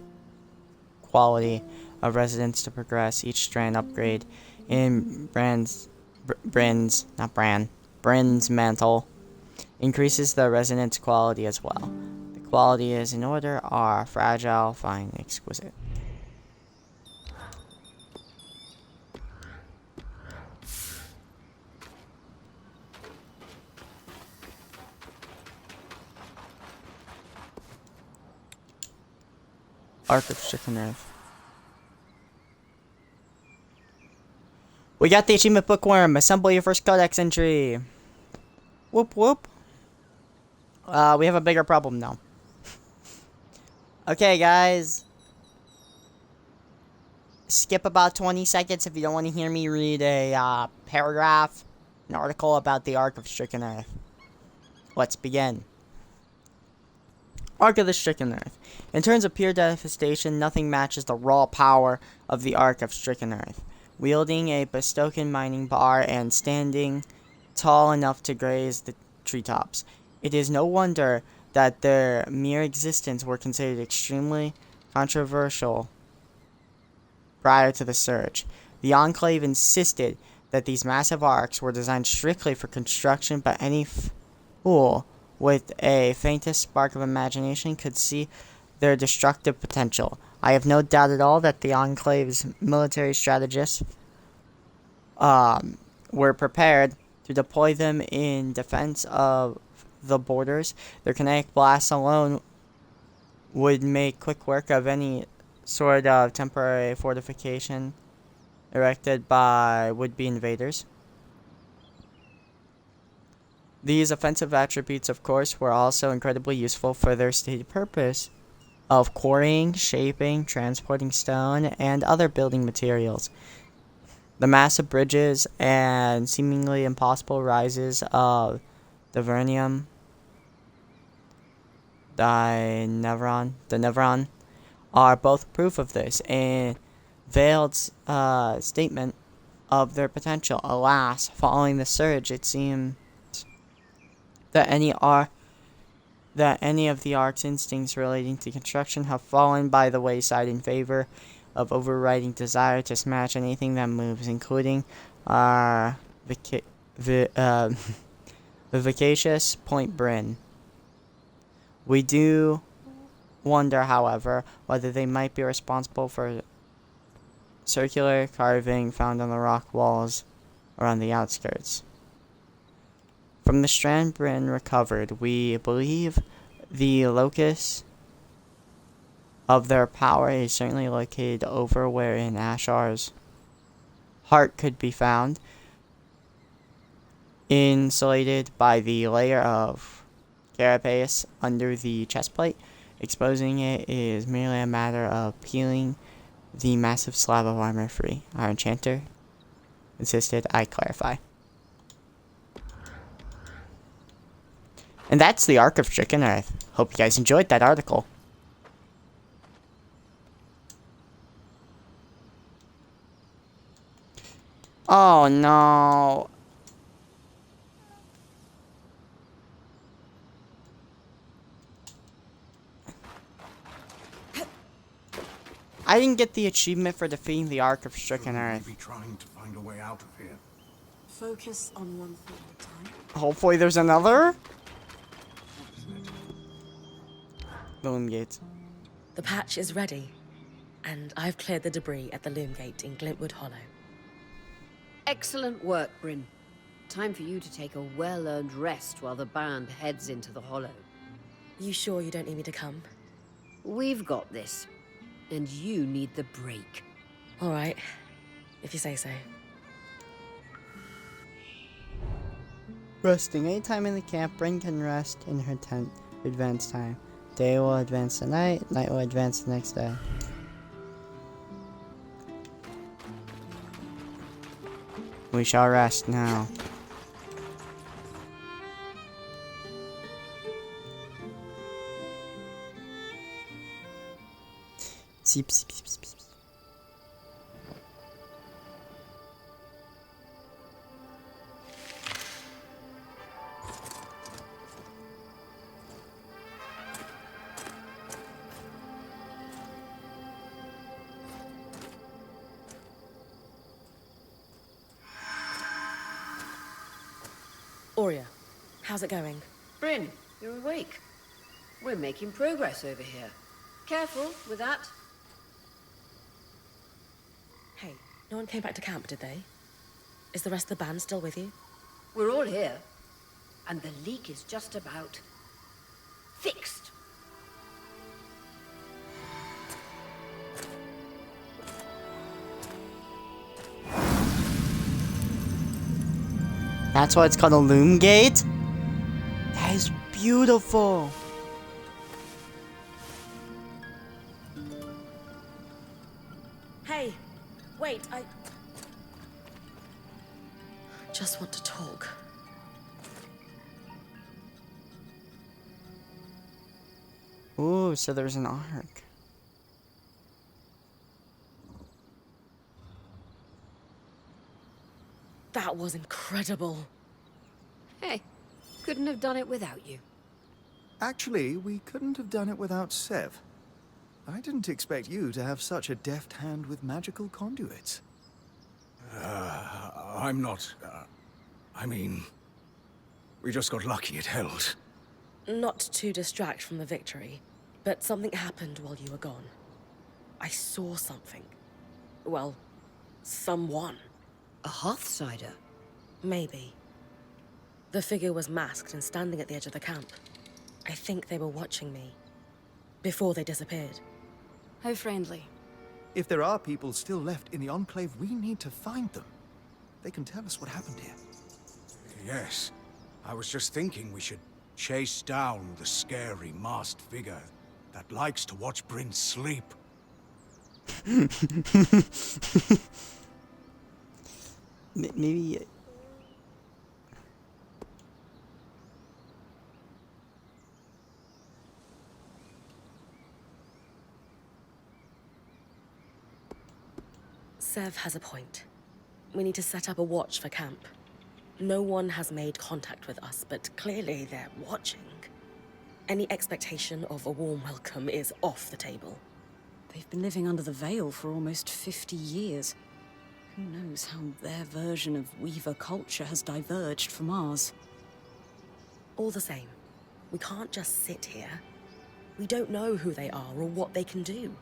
quality of resonance to progress. Each strand upgrade in Bryn's mantle increases the resonance quality as well. The quality is in order are fragile, fine, exquisite. Arc of Stricken Earth. We got the achievement bookworm. Assemble your first codex entry. Whoop whoop. We have a bigger problem now. Okay, guys. Skip about 20 seconds if you don't want to hear me read a paragraph, an article about the Arc of Stricken Earth. Let's begin. Arc of the Stricken Earth. In terms of pure devastation, nothing matches the raw power of the Arc of Stricken Earth. Wielding a Bestoken mining bar and standing tall enough to graze the treetops. It is no wonder that their mere existence were considered extremely controversial prior to the surge. The Enclave insisted that these massive arcs were designed strictly for construction, but any fool with a faintest spark of imagination could see their destructive potential. I have no doubt at all that the Enclave's military strategists were prepared to deploy them in defense of the borders. Their kinetic blasts alone would make quick work of any sort of temporary fortification erected by would-be invaders. These offensive attributes, of course, were also incredibly useful for their stated purpose of quarrying, shaping, transporting stone, and other building materials. The massive bridges and seemingly impossible rises of the Vernium, the Nevron, are both proof of this, and veiled statement of their potential. Alas, following the surge, it seems that any of the Ark's instincts relating to construction have fallen by the wayside in favor of overriding desire to smash anything that moves, including our the vivacious Point Bryn. We do wonder, however, whether they might be responsible for circular carving found on the rock walls around the outskirts. From the Strand Bryn recovered, we believe the locus of their power is certainly located over wherein Ashar's heart could be found, insulated by the layer of carapace under the chestplate. Exposing it is merely a matter of peeling the massive slab of armor free. Our enchanter insisted I clarify. And that's the Ark of Stricken Earth. Hope you guys enjoyed that article. Oh no. I didn't get the achievement for defeating the Ark of Stricken Earth. Maybe trying to find a way out of here. Focus on one thing at a time. Hopefully there's another. The Loom Gate. The patch is ready, and I've cleared the debris at the Loom Gate in Glintwood Hollow. Excellent work, Bryn. Time for you to take a well-earned rest while the band heads into the Hollow. You sure you don't need me to come? We've got this. And you need the break. All right, if you say so. Resting. Anytime in the camp, Bryn can rest in her tent. Advance time. Day will advance the night. Night will advance the next day. We shall rest now. Seep, seep, seep, seep, seep. Aurea, how's it going? Bryn, you're awake. We're making progress over here. Careful with that. Hey, no one came back to camp, did they? Is the rest of the band still with you? We're all here. And the leak is just about fixed. That's why it's called a Loom Gate? That is beautiful. Hey, wait, I just want to talk. Ooh, so there's an arc. That was incredible. Hey, couldn't have done it without you. Actually, we couldn't have done it without Sev. I didn't expect you to have such a deft hand with magical conduits. I'm not... I mean... We just got lucky it held. Not to distract from the victory, but something happened while you were gone. I saw something. Well, someone. A Hearthsider? Maybe. The figure was masked and standing at the edge of the camp. I think they were watching me. Before they disappeared. How friendly. If there are people still left in the Enclave, we need to find them. They can tell us what happened here. Yes. I was just thinking we should chase down the scary masked figure that likes to watch Bryn sleep. Maybe. Sev has a point. We need to set up a watch for camp. No one has made contact with us, but clearly they're watching. Any expectation of a warm welcome is off the table. They've been living under the veil for almost 50 years. Who knows how their version of Weaver culture has diverged from ours. All the same, we can't just sit here. We don't know who they are or what they can do.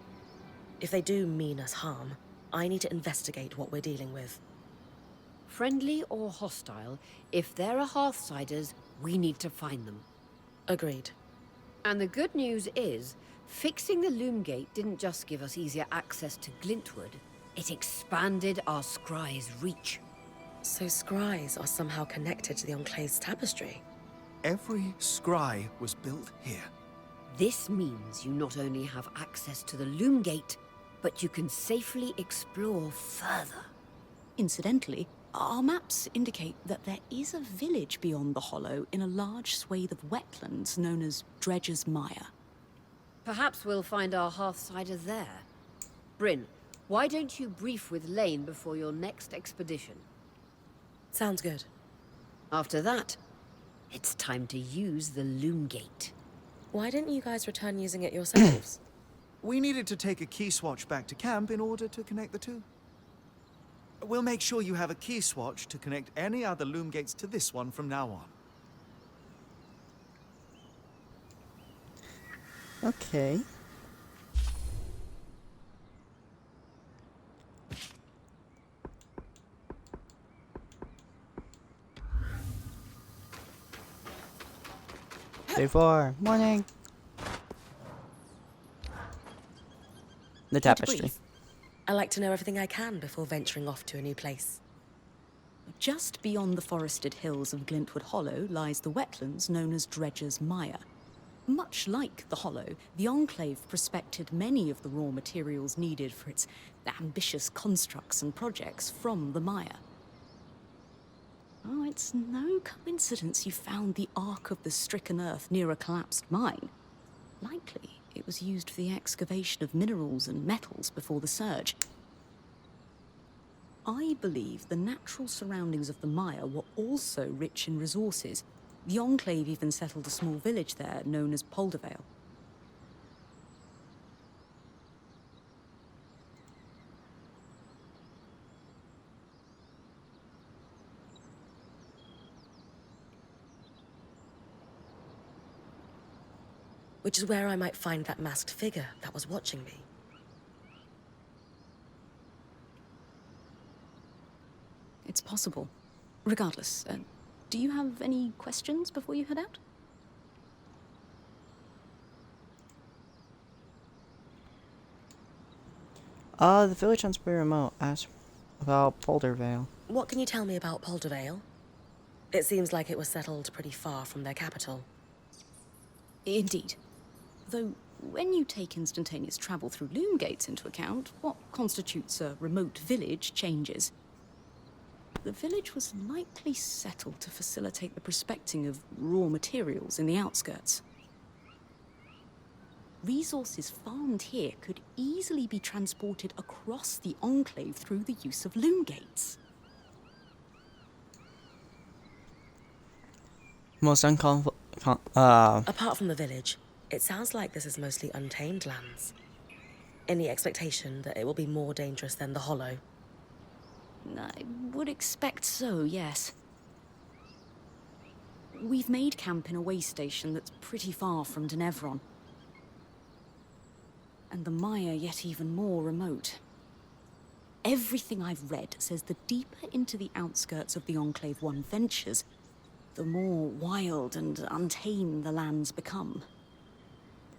If they do mean us harm, I need to investigate what we're dealing with. Friendly or hostile, if there are Hearthsiders, we need to find them. Agreed. And the good news is, fixing the Loom Gate didn't just give us easier access to Glintwood, it expanded our scry's reach. So scries are somehow connected to the Enclave's tapestry? Every scry was built here. This means you not only have access to the Loom Gate, but you can safely explore further. Incidentally, our maps indicate that there is a village beyond the Hollow in a large swathe of wetlands known as Dredger's Mire. Perhaps we'll find our Hearthsider there. Bryn, why don't you brief with Lane before your next expedition? Sounds good. After that, it's time to use the Loom Gate. Why didn't you guys return using it yourselves? We needed to take a key swatch back to camp in order to connect the two. We'll make sure you have a key swatch to connect any other loom gates to this one from now on. Okay. Day 4, morning. The tapestry. brief. I like to know everything I can before venturing off to a new place. Just beyond the forested hills of Glintwood Hollow lies the wetlands known as Dredger's Mire. Much like the Hollow, the Enclave prospected many of the raw materials needed for its ambitious constructs and projects from the mire. Oh, it's no coincidence you found the Ark of the Stricken Earth near a collapsed mine. Likely, it was used for the excavation of minerals and metals before the surge. I believe the natural surroundings of the mire were also rich in resources. The Enclave even settled a small village there known as Poldervale. Which is where I might find that masked figure that was watching me. It's possible. Regardless, do you have any questions before you head out? The village sounds pretty remote. Ask about Poldervale. What can you tell me about Poldervale? It seems like it was settled pretty far from their capital. Indeed. Though, when you take instantaneous travel through loom gates into account, what constitutes a remote village changes. The village was likely settled to facilitate the prospecting of raw materials in the outskirts. Resources farmed here could easily be transported across the Enclave through the use of loom gates. Most Apart from the village, it sounds like this is mostly untamed lands. Any expectation that it will be more dangerous than the Hollow? I would expect so, yes. We've made camp in a way station that's pretty far from Denevron. And the mire yet even more remote. Everything I've read says the deeper into the outskirts of the Enclave one ventures, the more wild and untamed the lands become.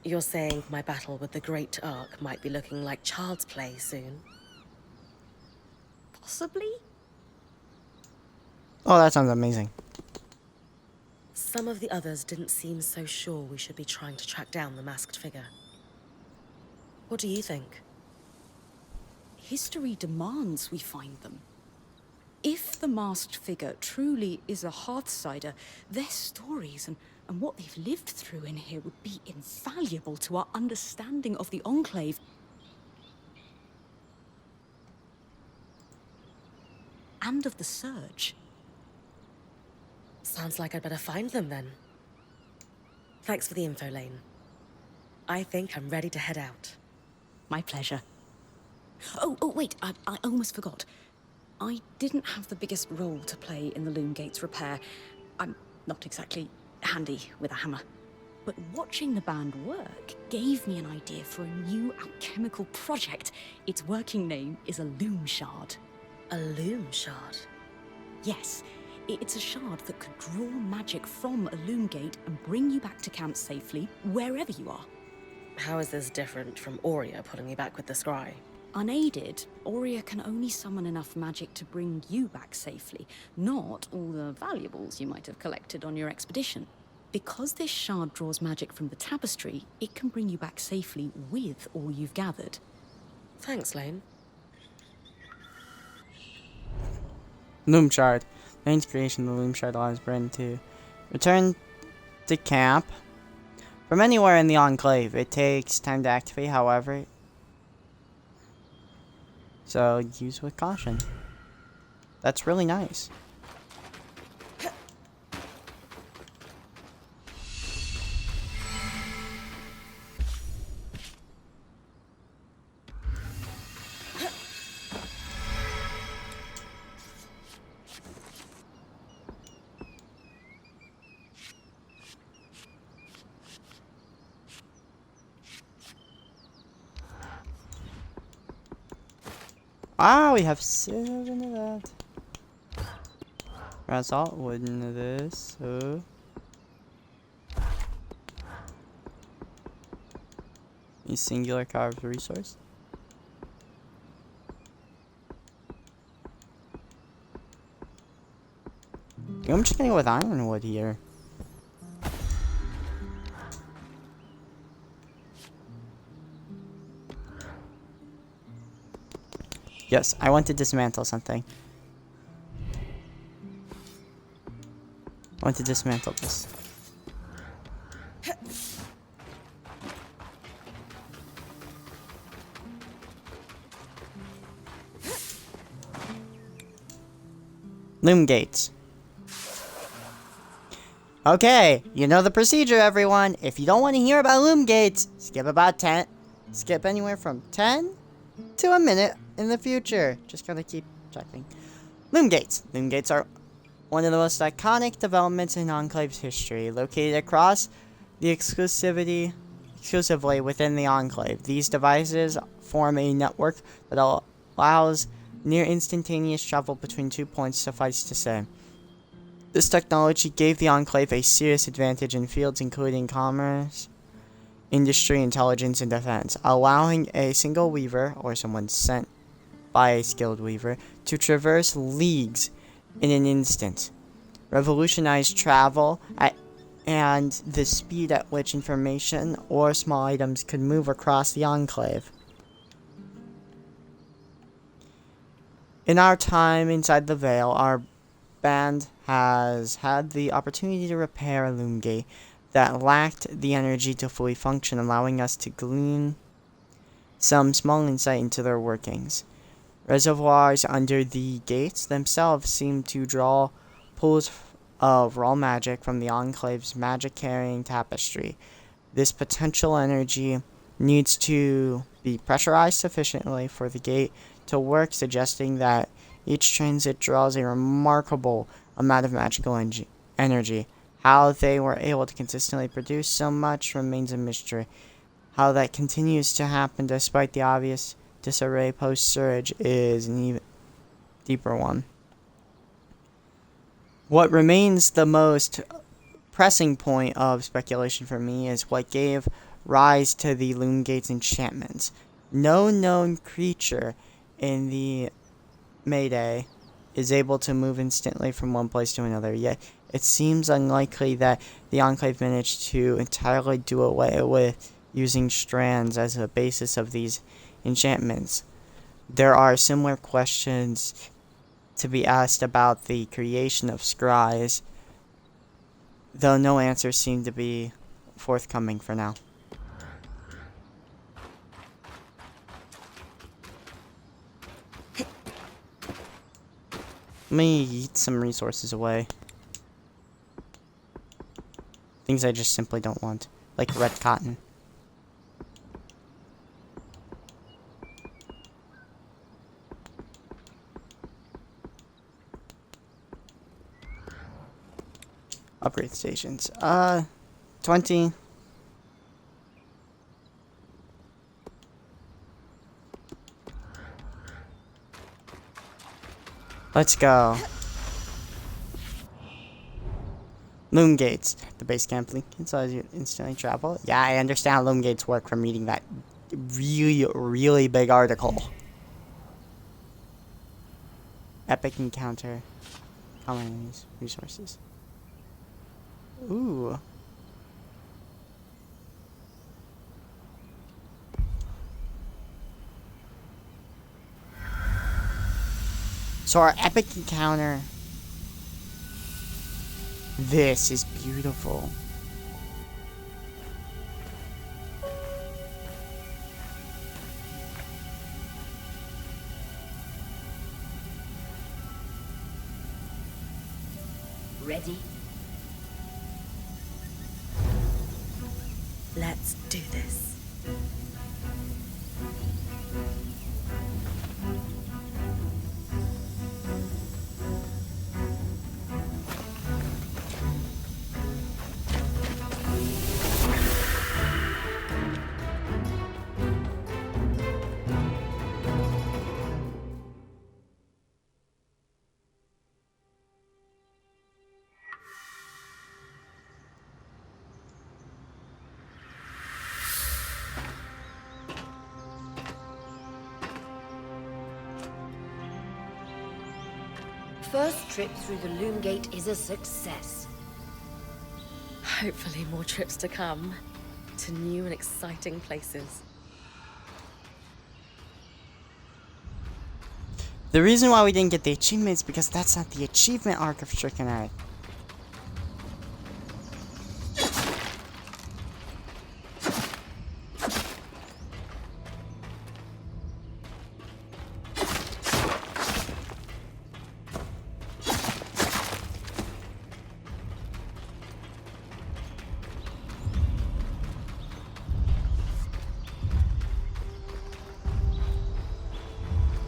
You're saying my battle with the Great Ark might be looking like child's play soon? Possibly? Oh, that sounds amazing. Some of the others didn't seem so sure we should be trying to track down the masked figure. What do you think? History demands we find them. If the masked figure truly is a Hearthsider, their stories and what they've lived through in here would be invaluable to our understanding of the Enclave and of the Surge. Sounds like I'd better find them then. Thanks for the info, Lane. I think I'm ready to head out. My pleasure. Oh, wait, I almost forgot. I didn't have the biggest role to play in the Loom Gate's repair. I'm not exactly handy with a hammer. But watching the band work gave me an idea for a new alchemical project. Its working name is a Loom Shard. A loom shard? Yes, it's a shard that could draw magic from a Loom Gate and bring you back to camp safely, wherever you are. How is this different from Aurea pulling me back with the scry? Unaided, Aurea can only summon enough magic to bring you back safely, not all the valuables you might have collected on your expedition. Because this shard draws magic from the tapestry, it can bring you back safely with all you've gathered. Thanks, Lane. Loom Shard. Lane's creation of the Loom Shard allows Bryn to return to camp from anywhere in the Enclave. It takes time to activate, however, so use with caution. That's really nice. Wow, we have 7 of that. Result, wooden of this. A singular carved resource. I'm just gonna go with ironwood here. Yes, I want to dismantle something. I want to dismantle this. Loom gates. Okay, you know the procedure, everyone. If you don't want to hear about loom gates, skip anywhere from 10 to a minute in the future. Just gotta keep checking. Loom gates. Loom gates are one of the most iconic developments in Enclave's history, located across the exclusively within the Enclave. These devices form a network that allows near instantaneous travel between 2 points, suffice to say. This technology gave the Enclave a serious advantage in fields including commerce, industry, intelligence, and defense, allowing a single weaver, or someone sent by a skilled weaver, to traverse leagues in an instant, revolutionized travel and the speed at which information or small items could move across the Enclave. In our time inside the Veil, our band has had the opportunity to repair a loom gate that lacked the energy to fully function, allowing us to glean some small insight into their workings. Reservoirs under the gates themselves seem to draw pools of raw magic from the Enclave's magic-carrying tapestry. This potential energy needs to be pressurized sufficiently for the gate to work, suggesting that each transit draws a remarkable amount of magical energy. How they were able to consistently produce so much remains a mystery. How that continues to happen despite the obvious disarray post-surge is an even deeper one. What remains the most pressing point of speculation for me is what gave rise to the Loom Gate's enchantments. No known creature in the Mayday is able to move instantly from one place to another, yet it seems unlikely that the Enclave managed to entirely do away with using strands as a basis of these enchantments. There are similar questions to be asked about the creation of scries, though no answers seem to be forthcoming for now. Let me eat some resources away. Things I just simply don't want, like red cotton. Upgrade stations. 20. Let's go. Loom gates. The base camp link inside you instantly travel. Yeah, I understand how loom gates work from reading that really big article. Epic encounter. Common enemies. Resources. Ooh. So our epic encounter. This is beautiful. Ready? Let's do this. First trip through the Loom Gate is a success. Hopefully more trips to come. To new and exciting places. The reason why we didn't get the achievement is because that's not the achievement arc of Stricken Earth.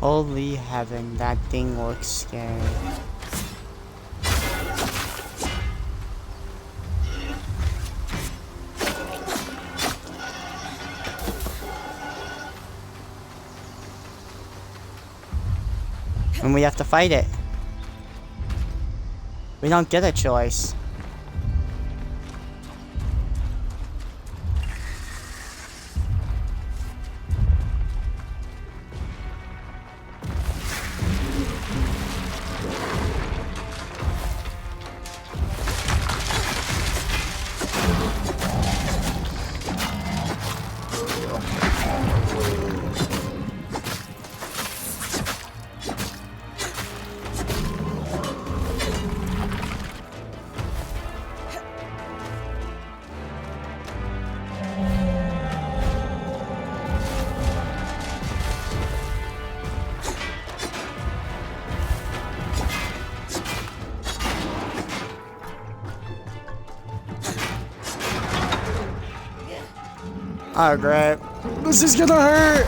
Holy heaven, that thing looks scary. And we have to fight it. We don't get a choice. Oh, great. This is gonna hurt!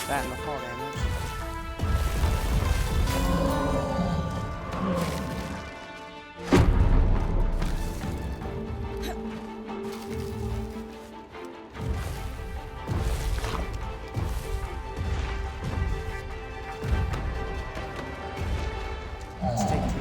That and the fall damage. Let's take two.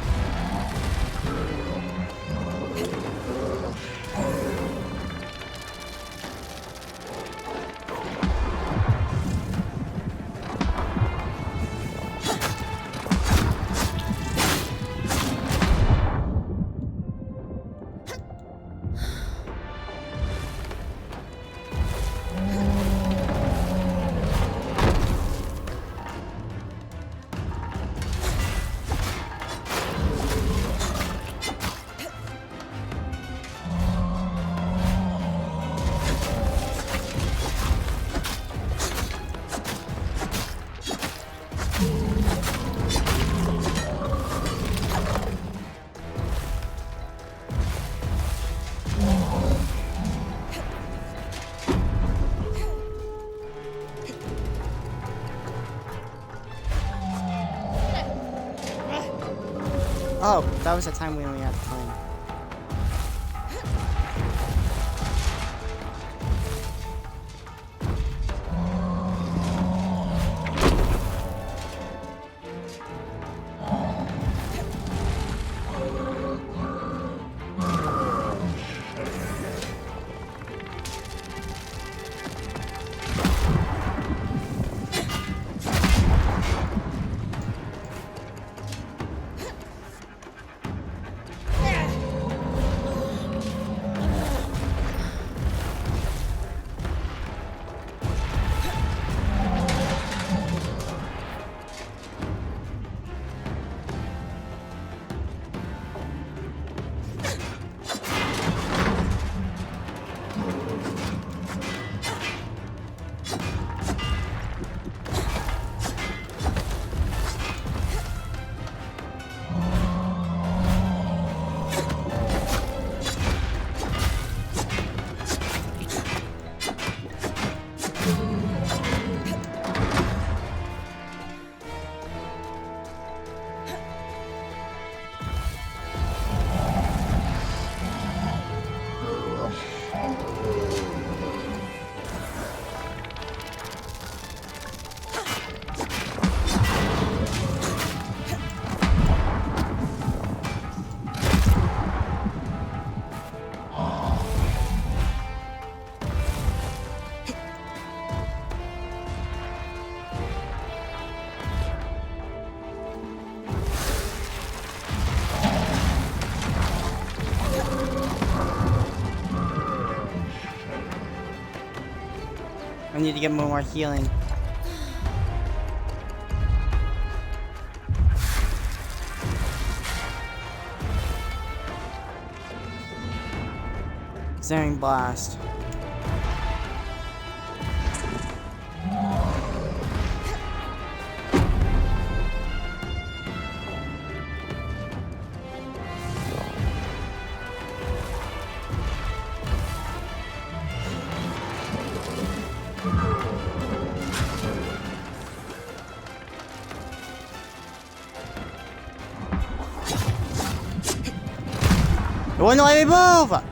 Oh, that was the time when we had to clean. I need to get more healing. Searing Blast. It wouldn't let me move!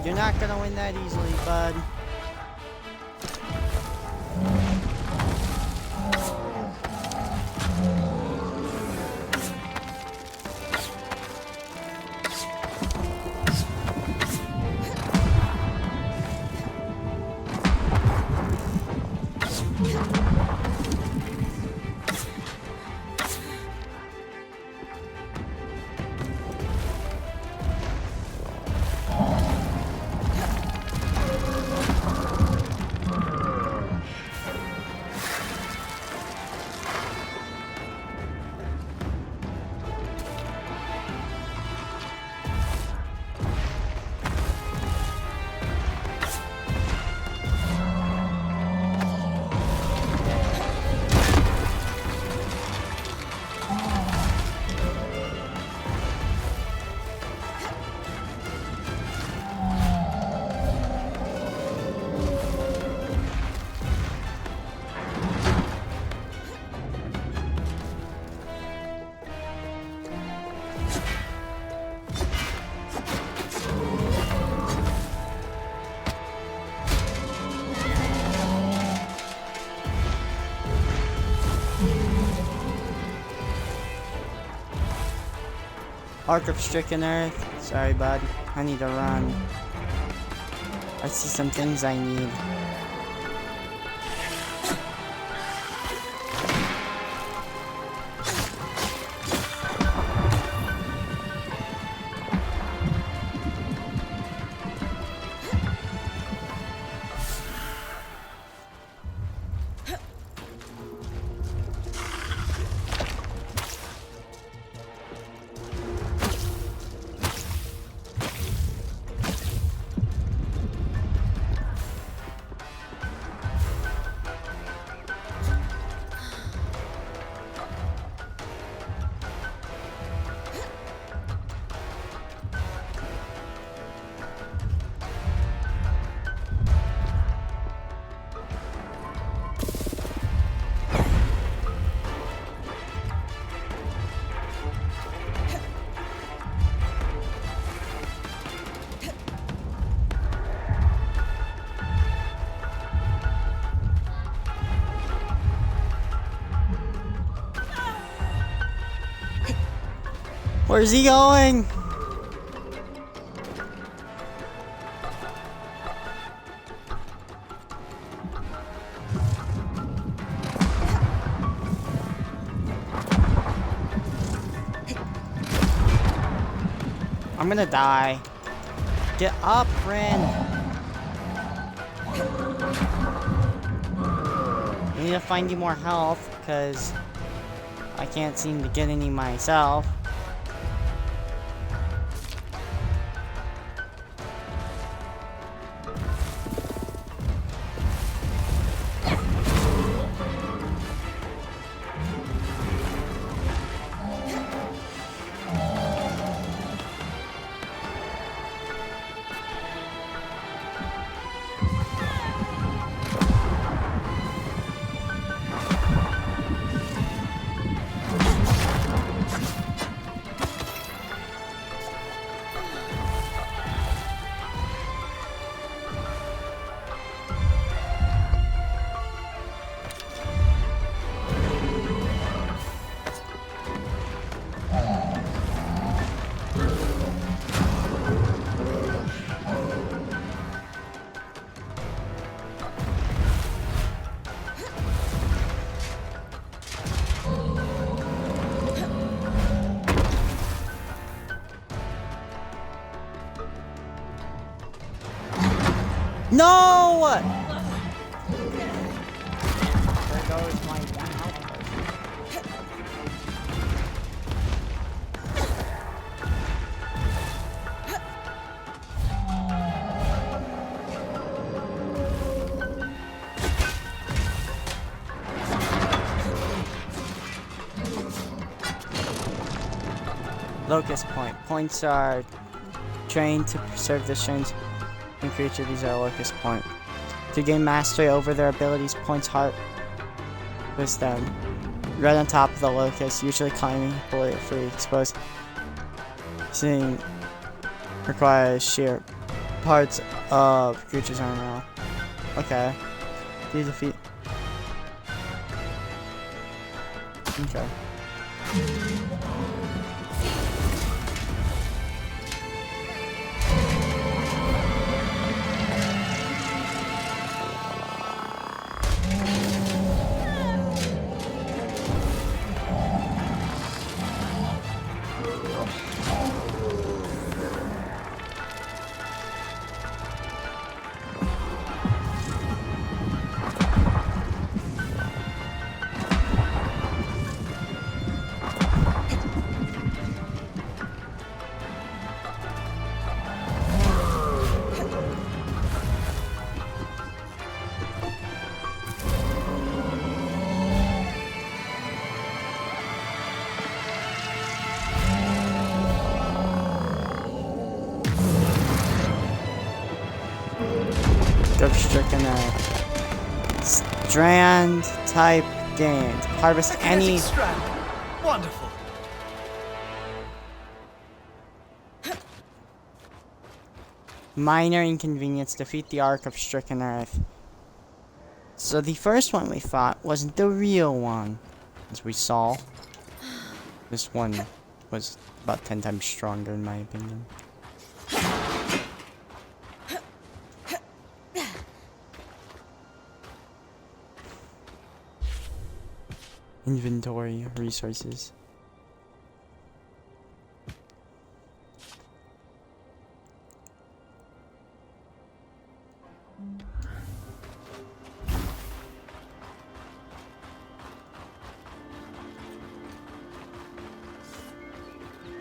You're not gonna win that easily, bud. Ark of Stricken Earth. Sorry, bud. I need to run. I see some things I need. Where's he going? I'm gonna die. Get up, Rin. I need to find you more health, because I can't seem to get any myself. No! There goes my one outpost. Locust Point. Points are trained to preserve the strength and creature. These are Locust Point. To gain mastery over their abilities, points harvest them. Right on top of the locust, usually climbing below it free exposed. Seeing requires sheer parts of creature's armor. Okay. Do you defeat? Okay. Stricken Earth. Strand type gained. Harvest any. Strand. Wonderful. Minor inconvenience. Defeat the Ark of Stricken Earth. So the first one we fought wasn't the real one, as we saw. This one was about 10 times stronger in my opinion. Inventory, resources.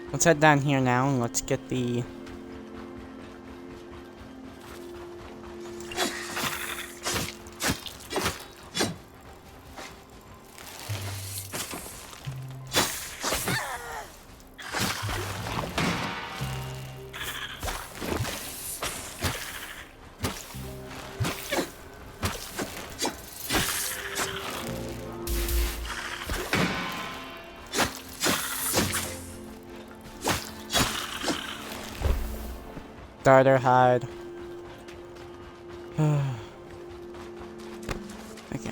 Let's head down here now and let's get the... starter hide. Okay.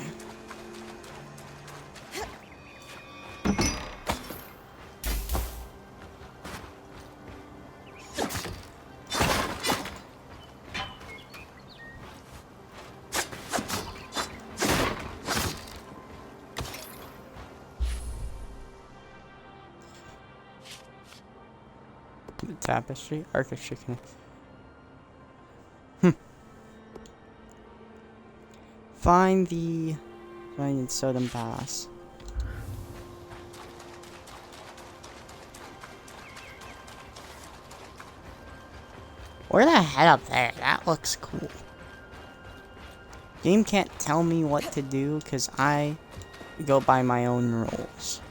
The tapestry, architecture. Find the Sodom Pass. Where the head up there? That looks cool. Game can't tell me what to do because I go by my own rules.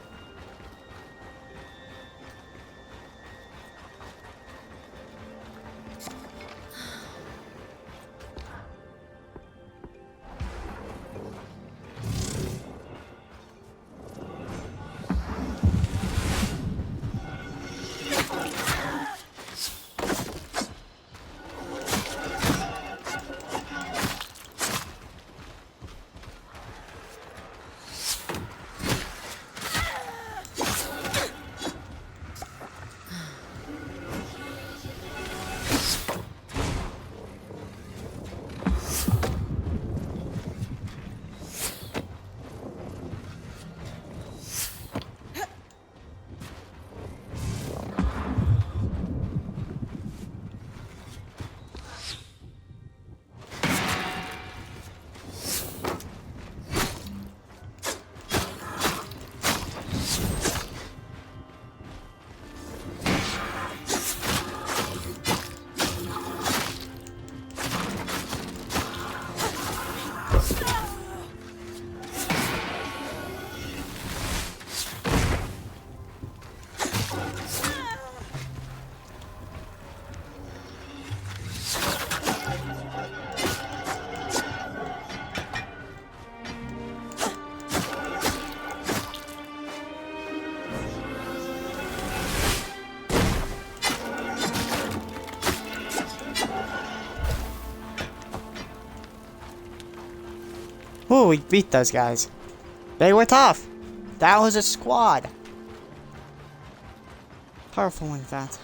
Ooh, we beat those guys. They were tough. That was a squad. Powerful like that.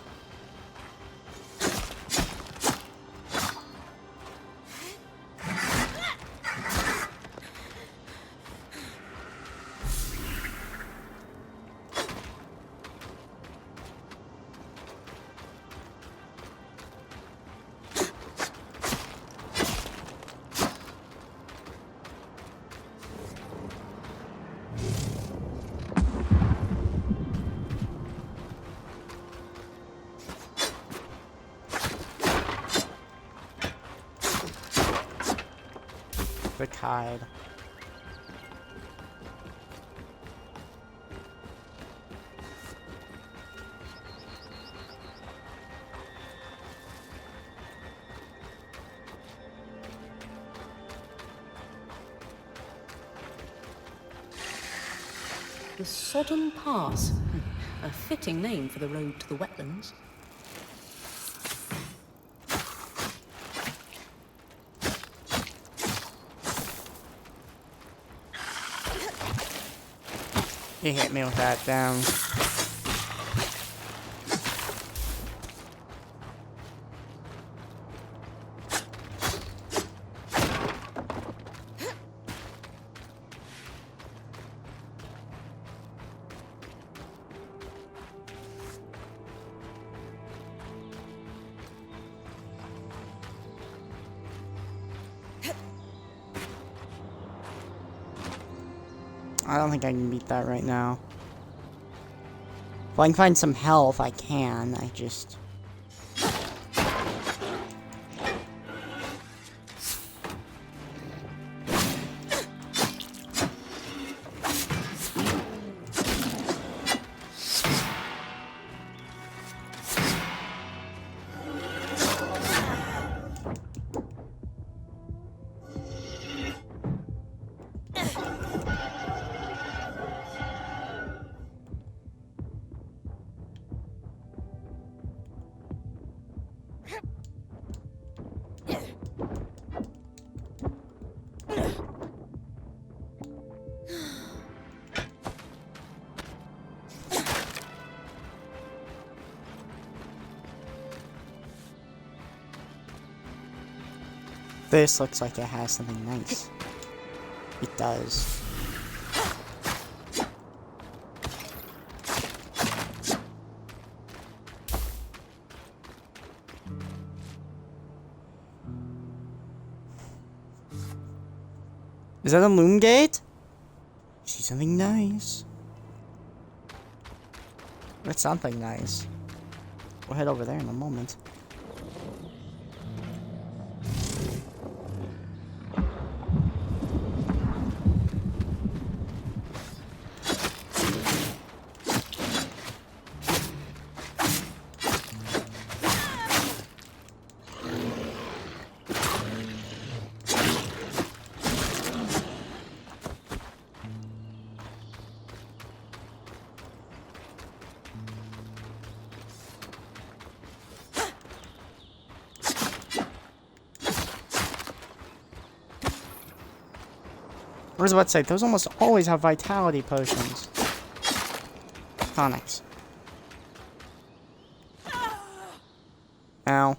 Quick hide. The Sodom Pass. A fitting name for the road to the wetlands. He hit me with that down. I don't think I can beat that right now. If I can find some health, I can. I just... This looks like it has something nice. It does. Is that a loom gate? See something nice. That's something nice. We'll head over there in a moment. I was about to say, those almost always have vitality potions. Tonics. Ow.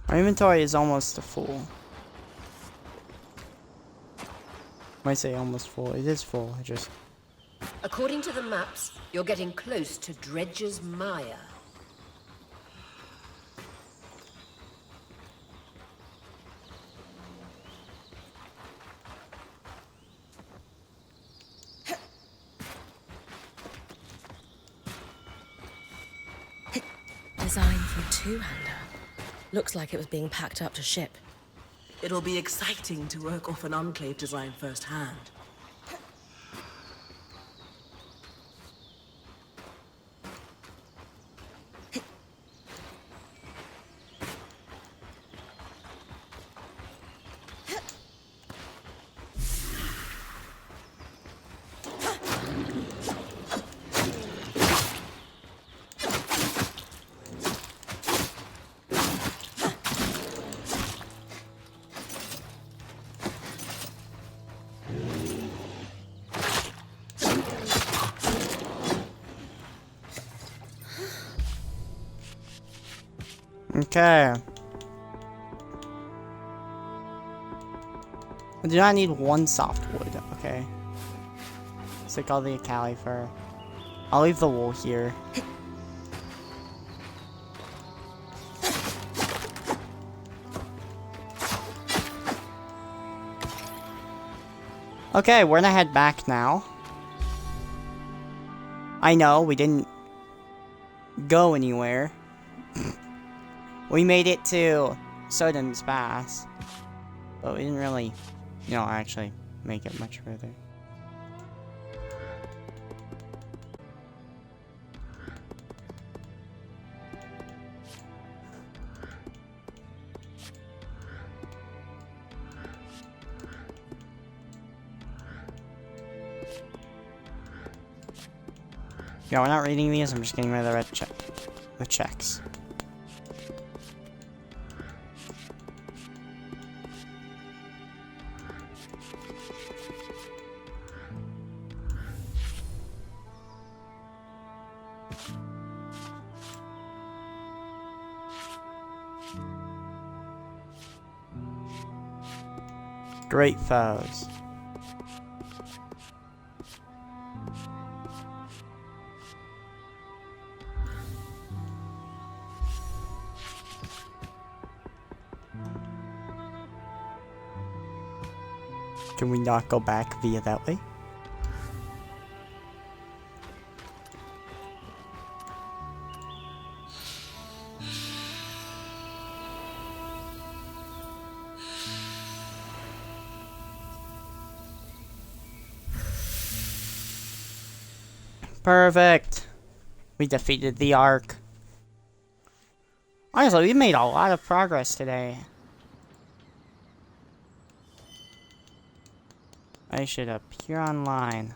Our inventory is almost full. Might say almost full. It is full. I just... According to the maps, you're getting close to Dredger's Mire. Designed for a two-hander. Looks like it was being packed up to ship. It'll be exciting to work off an Enclave design firsthand. Okay. I do not need one softwood, okay. Let's take all the Akali fur. I'll leave the wool here. Okay, we're gonna head back now. I know, we didn't go anywhere. We made it to Soden's Pass, but we didn't really, you know, actually make it much further. Yeah, we're not reading these, I'm just getting rid of the checks. Great foes. Can we not go back via that way? Perfect. We defeated the Ark. Honestly, we made a lot of progress today. I should appear online.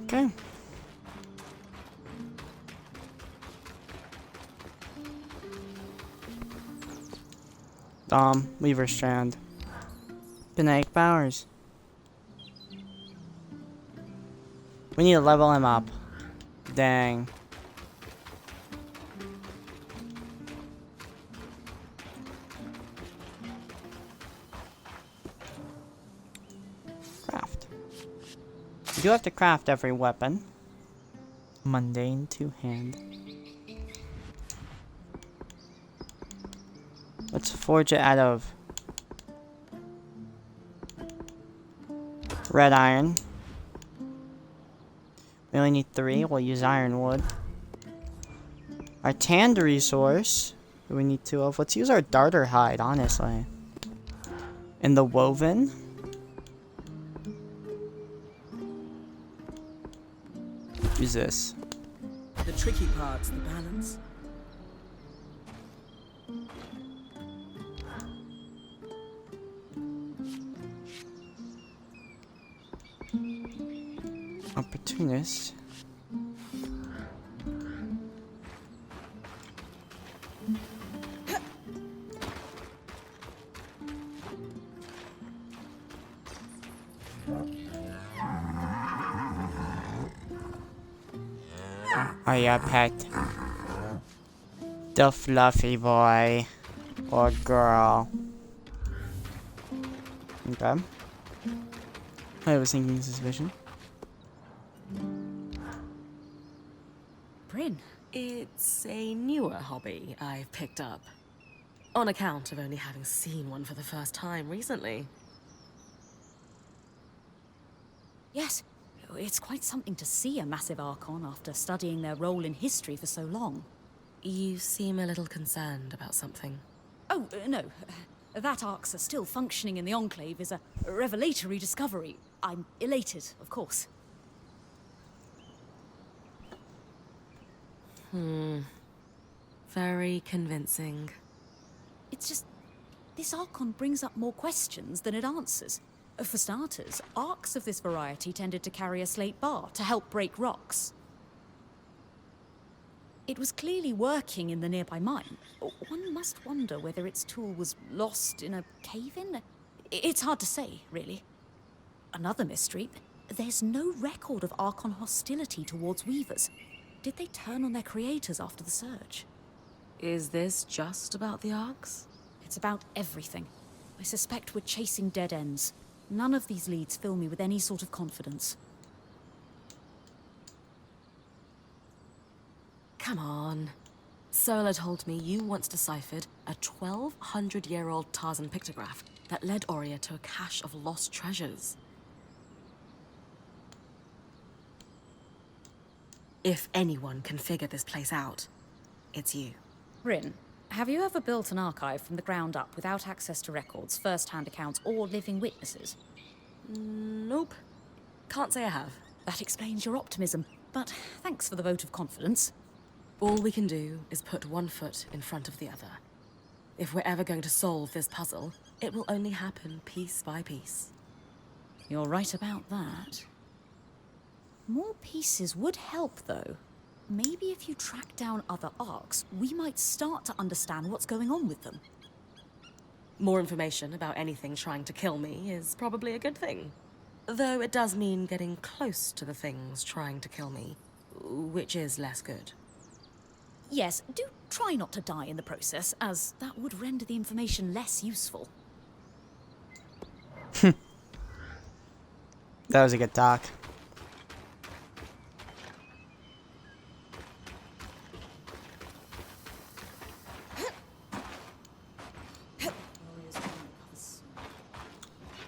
Okay. Weaver Strand. Kinetic powers. We need to level him up. Dang. Craft. You do have to craft every weapon. Mundane two-hand. Let's forge it out of red iron. We only need 3. We'll use ironwood. Our tanned resource. We need 2 of. Let's use our darter hide, honestly. And the woven. Use this. The tricky part's the balance. Opportunist. Oh yeah, pet. The fluffy boy. Or girl. Okay. I was thinking suspicion. Bryn. It's a newer hobby I've picked up. On account of only having seen one for the first time recently. Yes, it's quite something to see a massive Archon after studying their role in history for so long. You seem a little concerned about something. Oh, no. That Arcs are still functioning in the Enclave is a revelatory discovery. I'm elated, of course. Very convincing. It's just, this Archon brings up more questions than it answers. For starters, arcs of this variety tended to carry a slate bar to help break rocks. It was clearly working in the nearby mine. One must wonder whether its tool was lost in a cave-in? It's hard to say, really. Another mystery, there's no record of Archon hostility towards Weavers. Did they turn on their creators after the Surge? Is this just about the Arcs? It's about everything. I suspect we're chasing dead ends. None of these leads fill me with any sort of confidence. Come on. Sola told me you once deciphered a 1,200-year-old Tarzan pictograph that led Aurea to a cache of lost treasures. If anyone can figure this place out, it's you. Bryn, have you ever built an archive from the ground up without access to records, first-hand accounts, or living witnesses? Nope. Can't say I have. That explains your optimism, but thanks for the vote of confidence. All we can do is put one foot in front of the other. If we're ever going to solve this puzzle, it will only happen piece by piece. You're right about that. More pieces would help, though. Maybe if you track down other arcs, we might start to understand what's going on with them. More information about anything trying to kill me is probably a good thing. Though it does mean getting close to the things trying to kill me, which is less good. Yes, do try not to die in the process, as that would render the information less useful. That was a good talk.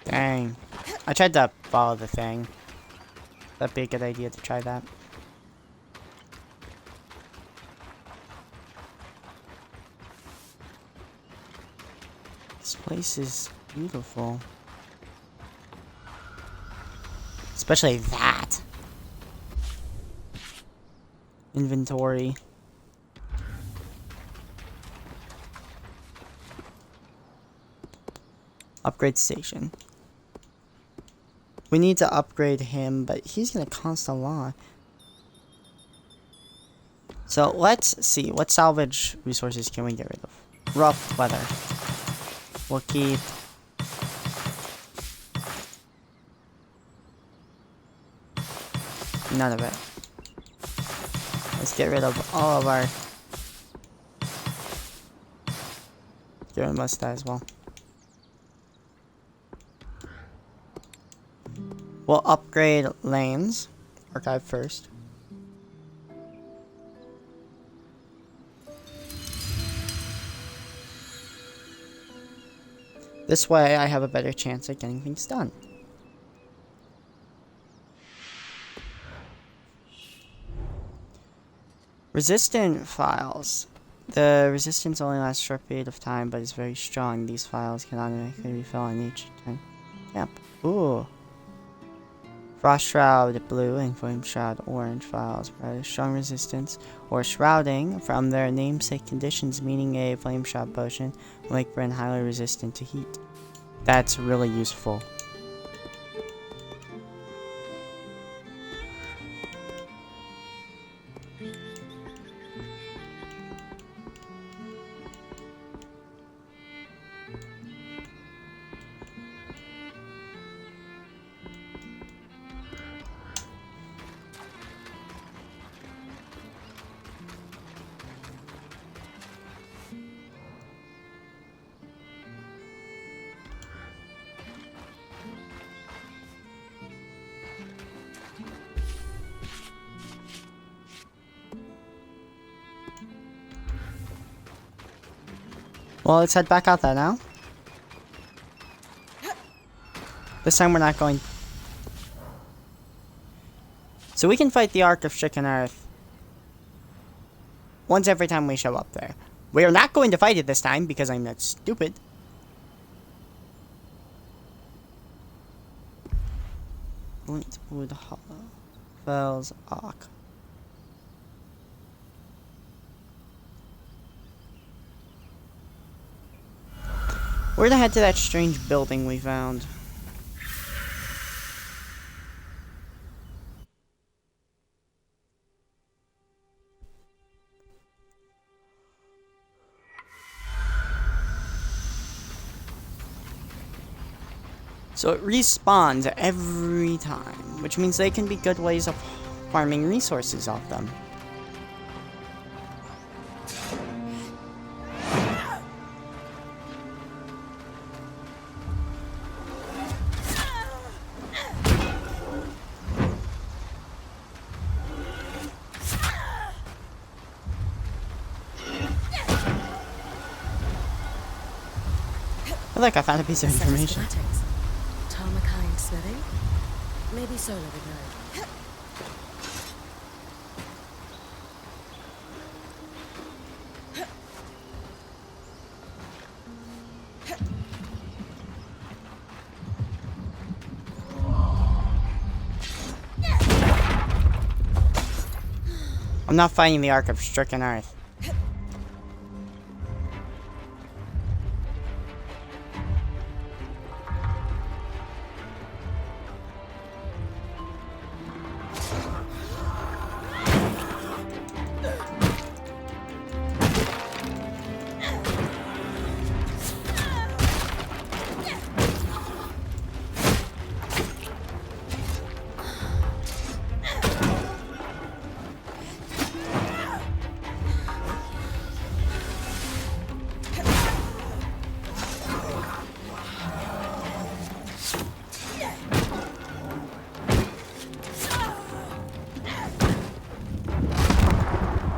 Dang. I tried to follow the thing. That'd be a good idea to try that. This place is beautiful. Especially that. Inventory. Upgrade station. We need to upgrade him, but he's gonna cost a lot. So let's see, what salvage resources can we get rid of? Rough weather. We'll keep... none of it. Let's get rid of all of our... get rid of most of that as well. We'll upgrade lanes. Archive first. This way I have a better chance at getting things done. Resistant files. The resistance only lasts a short period of time, but is very strong. These files can automatically refill on each turn. Yep. Ooh. Frost Shroud Blue and Flame Shroud Orange files provide strong resistance or shrouding from their namesake conditions, meaning a Flame Shroud potion will make Bryn highly resistant to heat. That's really useful. Well, let's head back out there now. This time we're not going... So we can fight the Ark of Stricken Earth once every time we show up there. We are not going to fight it this time because I'm not stupid. Glintwood Hollow. Fells Ark. We're gonna head to that strange building we found. So it respawns every time, which means they can be good ways of farming resources off them. Oh, look, I found a piece of information. Tarmakind smithing? Maybe Solar would know. I'm not fighting the Ark of Stricken Earth.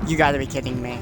You gotta be kidding me.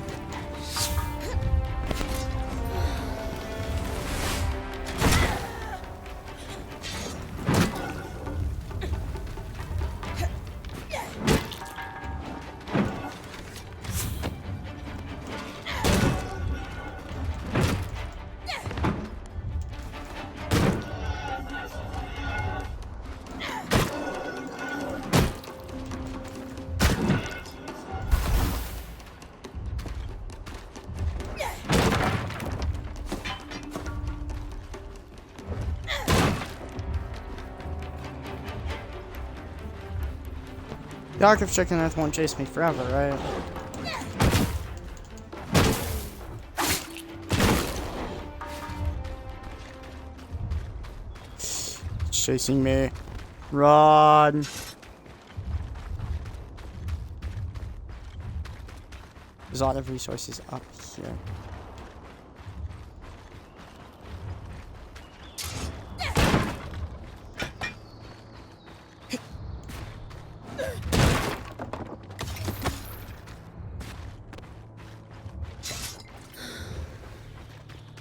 The Ark of Chicken Earth won't chase me forever, right? It's chasing me. Run! There's a lot of resources up here.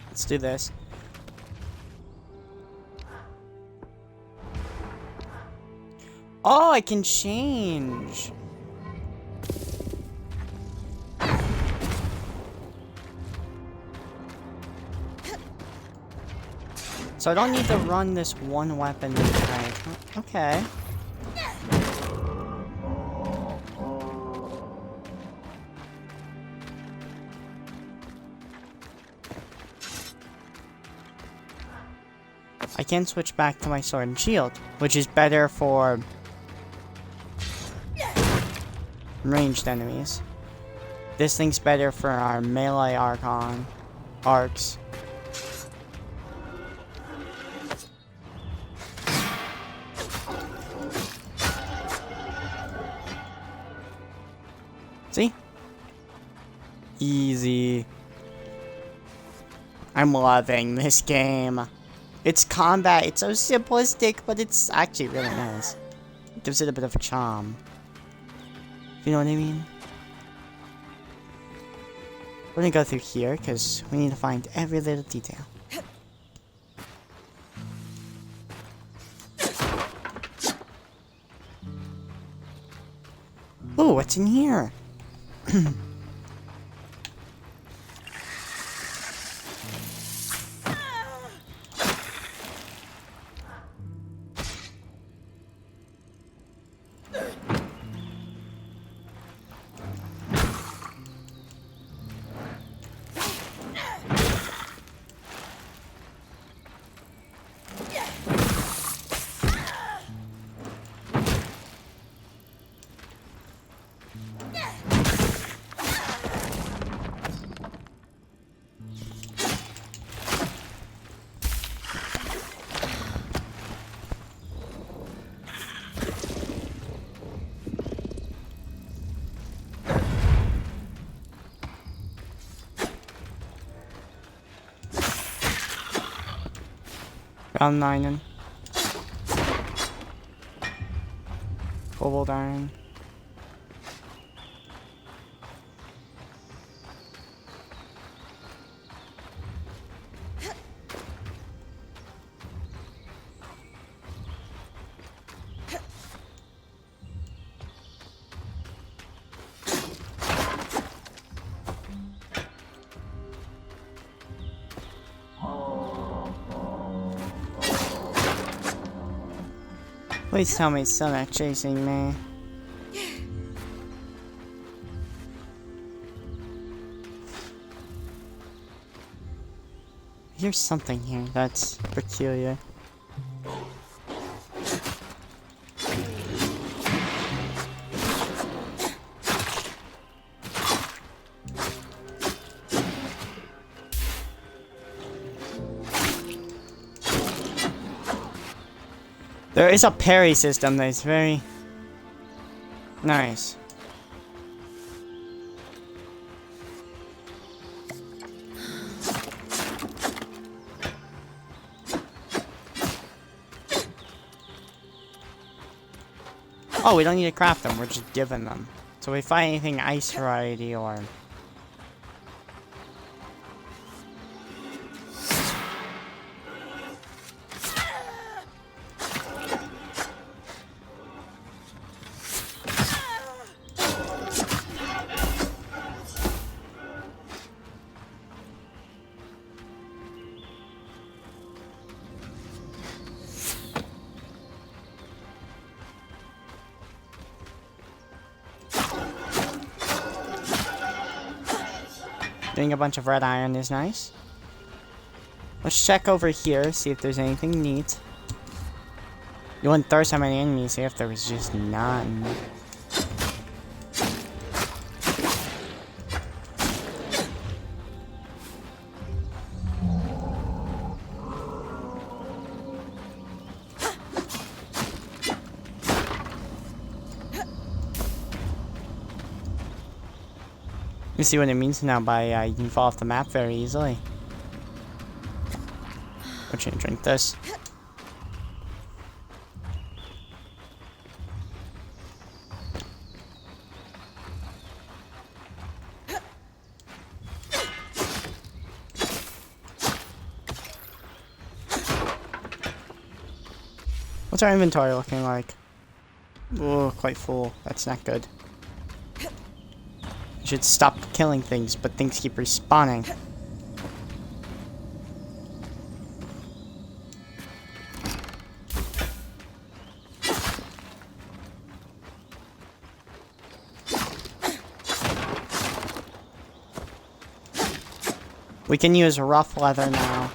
Let's do this. Oh, I can change. So I don't need to run this one weapon right. Okay. I can switch back to my sword and shield, which is better for ranged enemies. This thing's better for our melee arcs. See? Easy. I'm loving this game. Its combat, it's so simplistic, but it's actually really nice. It gives it a bit of a charm. You know what I mean? We're gonna go through here, because we need to find every little detail. Ooh, what's in here? Round 9. Cobalt iron. Please tell me it's still not chasing me. Here's something here that's peculiar. There is a parry system that is very nice. Oh, we don't need to craft them, we're just giving them So we find anything ice variety or... Getting a bunch of red iron is nice. Let's check over here, see if there's anything neat. You wouldn't throw so many enemies here if there was just none. You see what it means now by you can fall off the map very easily. I'm gonna drink this. What's our inventory looking like? Oh, quite full. That's not good. I should stop killing things, but things keep respawning. We can use rough leather now.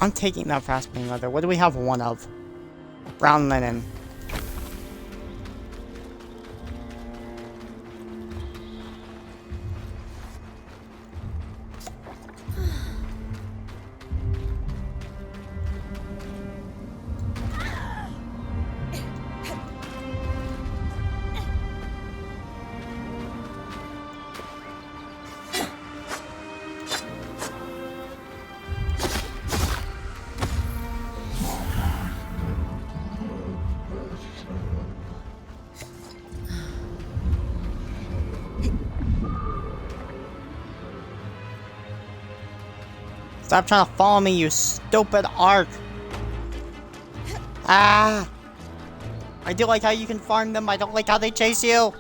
I'm taking that fast beam leather. What do we have one of? Brown linen. Stop trying to follow me, you stupid arc! Ah! I do like how you can farm them, I don't like how they chase you!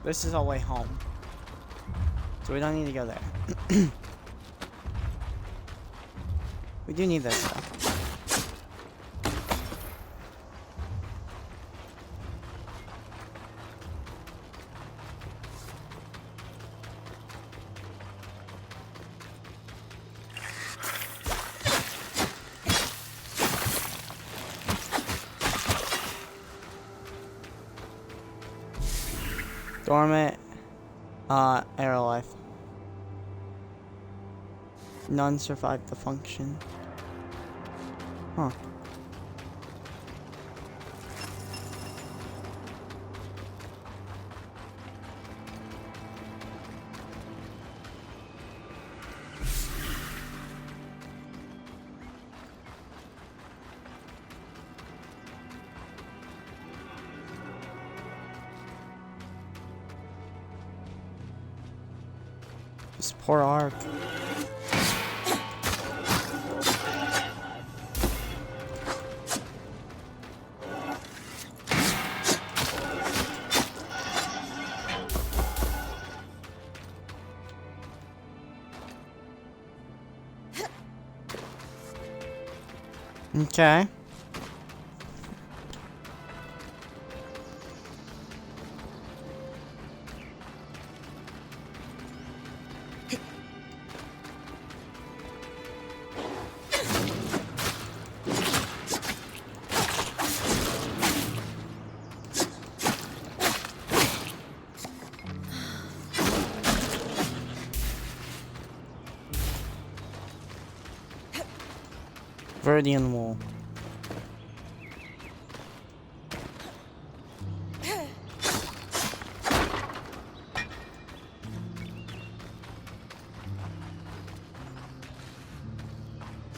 This is our way home. So we don't need to go there. We do need this though. Dormant, arrow life. None survived the function. Huh. This poor Ark. Okay. Viridian Wall.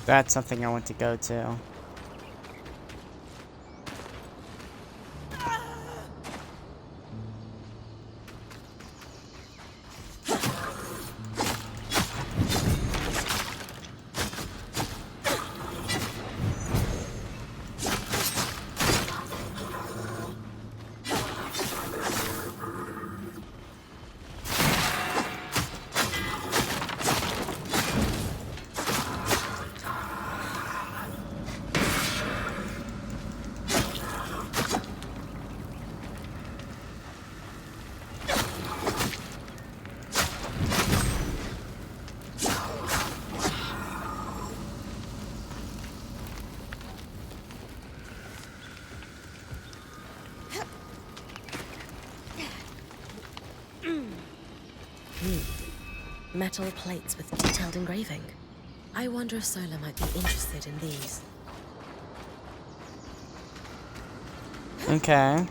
That's something I want to go to. Metal plates with detailed engraving. I wonder if Sola might be interested in these. Okay.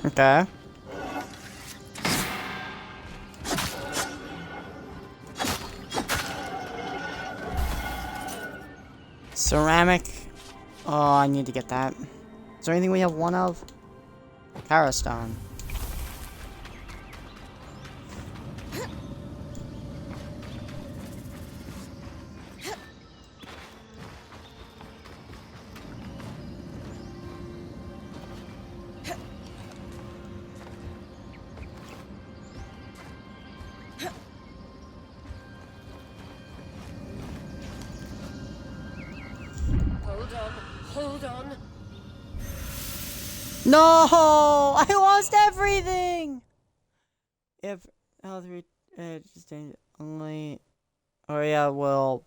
Okay. Ceramic. Oh, I need to get that. Is there anything we have one of? Parastone. Hold on. No! I lost everything! If just only... Oh yeah, well,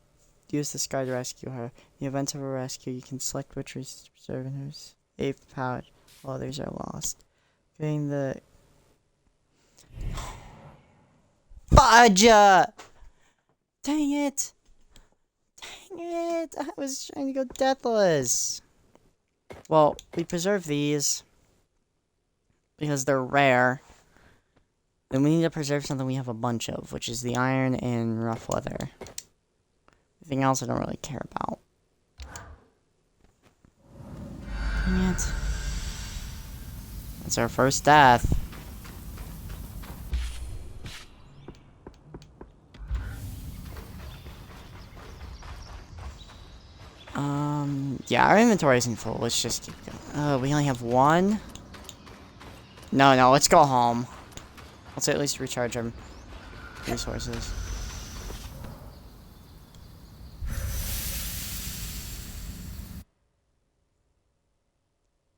use this guy to rescue her. In the event of a rescue, you can select which resources to preserve in her safe pouch while others are lost. Getting the... Fudge! Dang it! Dang it! I was trying to go deathless. Well, we preserve these because they're rare. Then we need to preserve something we have a bunch of, which is the iron and rough leather. Anything else I don't really care about. Dang it. That's our first death. Yeah, our inventory isn't full. Let's just keep going. We only have one? No, let's go home. Let's at least recharge our resources.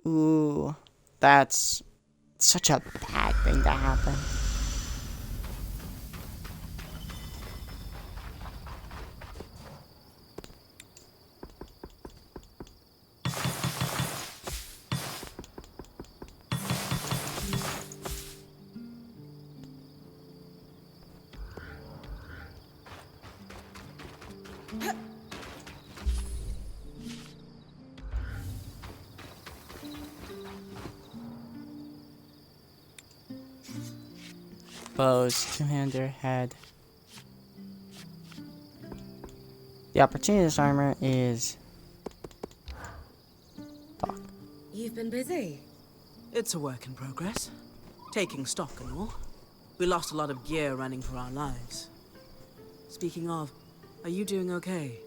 Ooh, that's such a bad thing to happen. bows, two-hander, head. The opportunist armor is... You've been busy. It's a work in progress. Taking stock and all. We lost a lot of gear running for our lives. Speaking of, are you doing okay?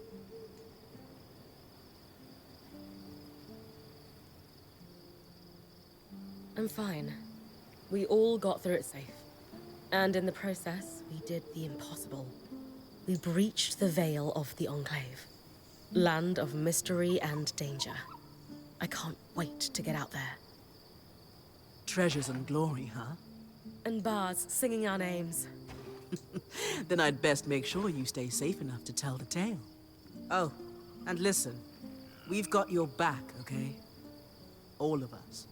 I'm fine. We all got through it safe. And in the process, we did the impossible. We breached the veil of the Enclave. Land of mystery and danger. I can't wait to get out there. Treasures and glory, huh? And bards singing our names. Then I'd best make sure you stay safe enough to tell the tale. Oh, and listen. We've got your back, okay? All of us.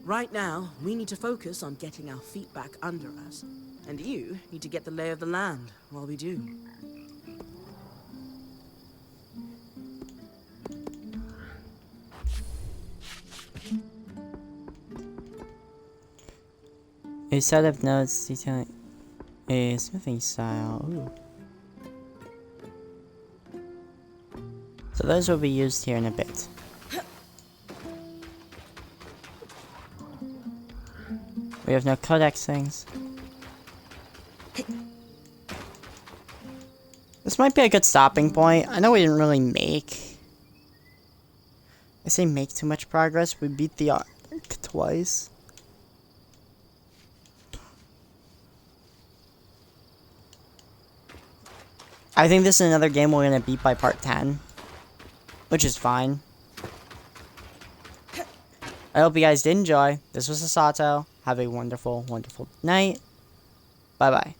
Right now, we need to focus on getting our feet back under us. And you need to get the lay of the land while we do. A set of notes detailing a smithing style. Ooh. So those will be used here in a bit. We have no codex things. This might be a good stopping point. I know we didn't really make... I say make too much progress. We beat the arc twice. I think this is another game we're gonna beat by part 10. Which is fine. I hope you guys did enjoy. This was Asato. Have a wonderful, wonderful night. Bye-bye.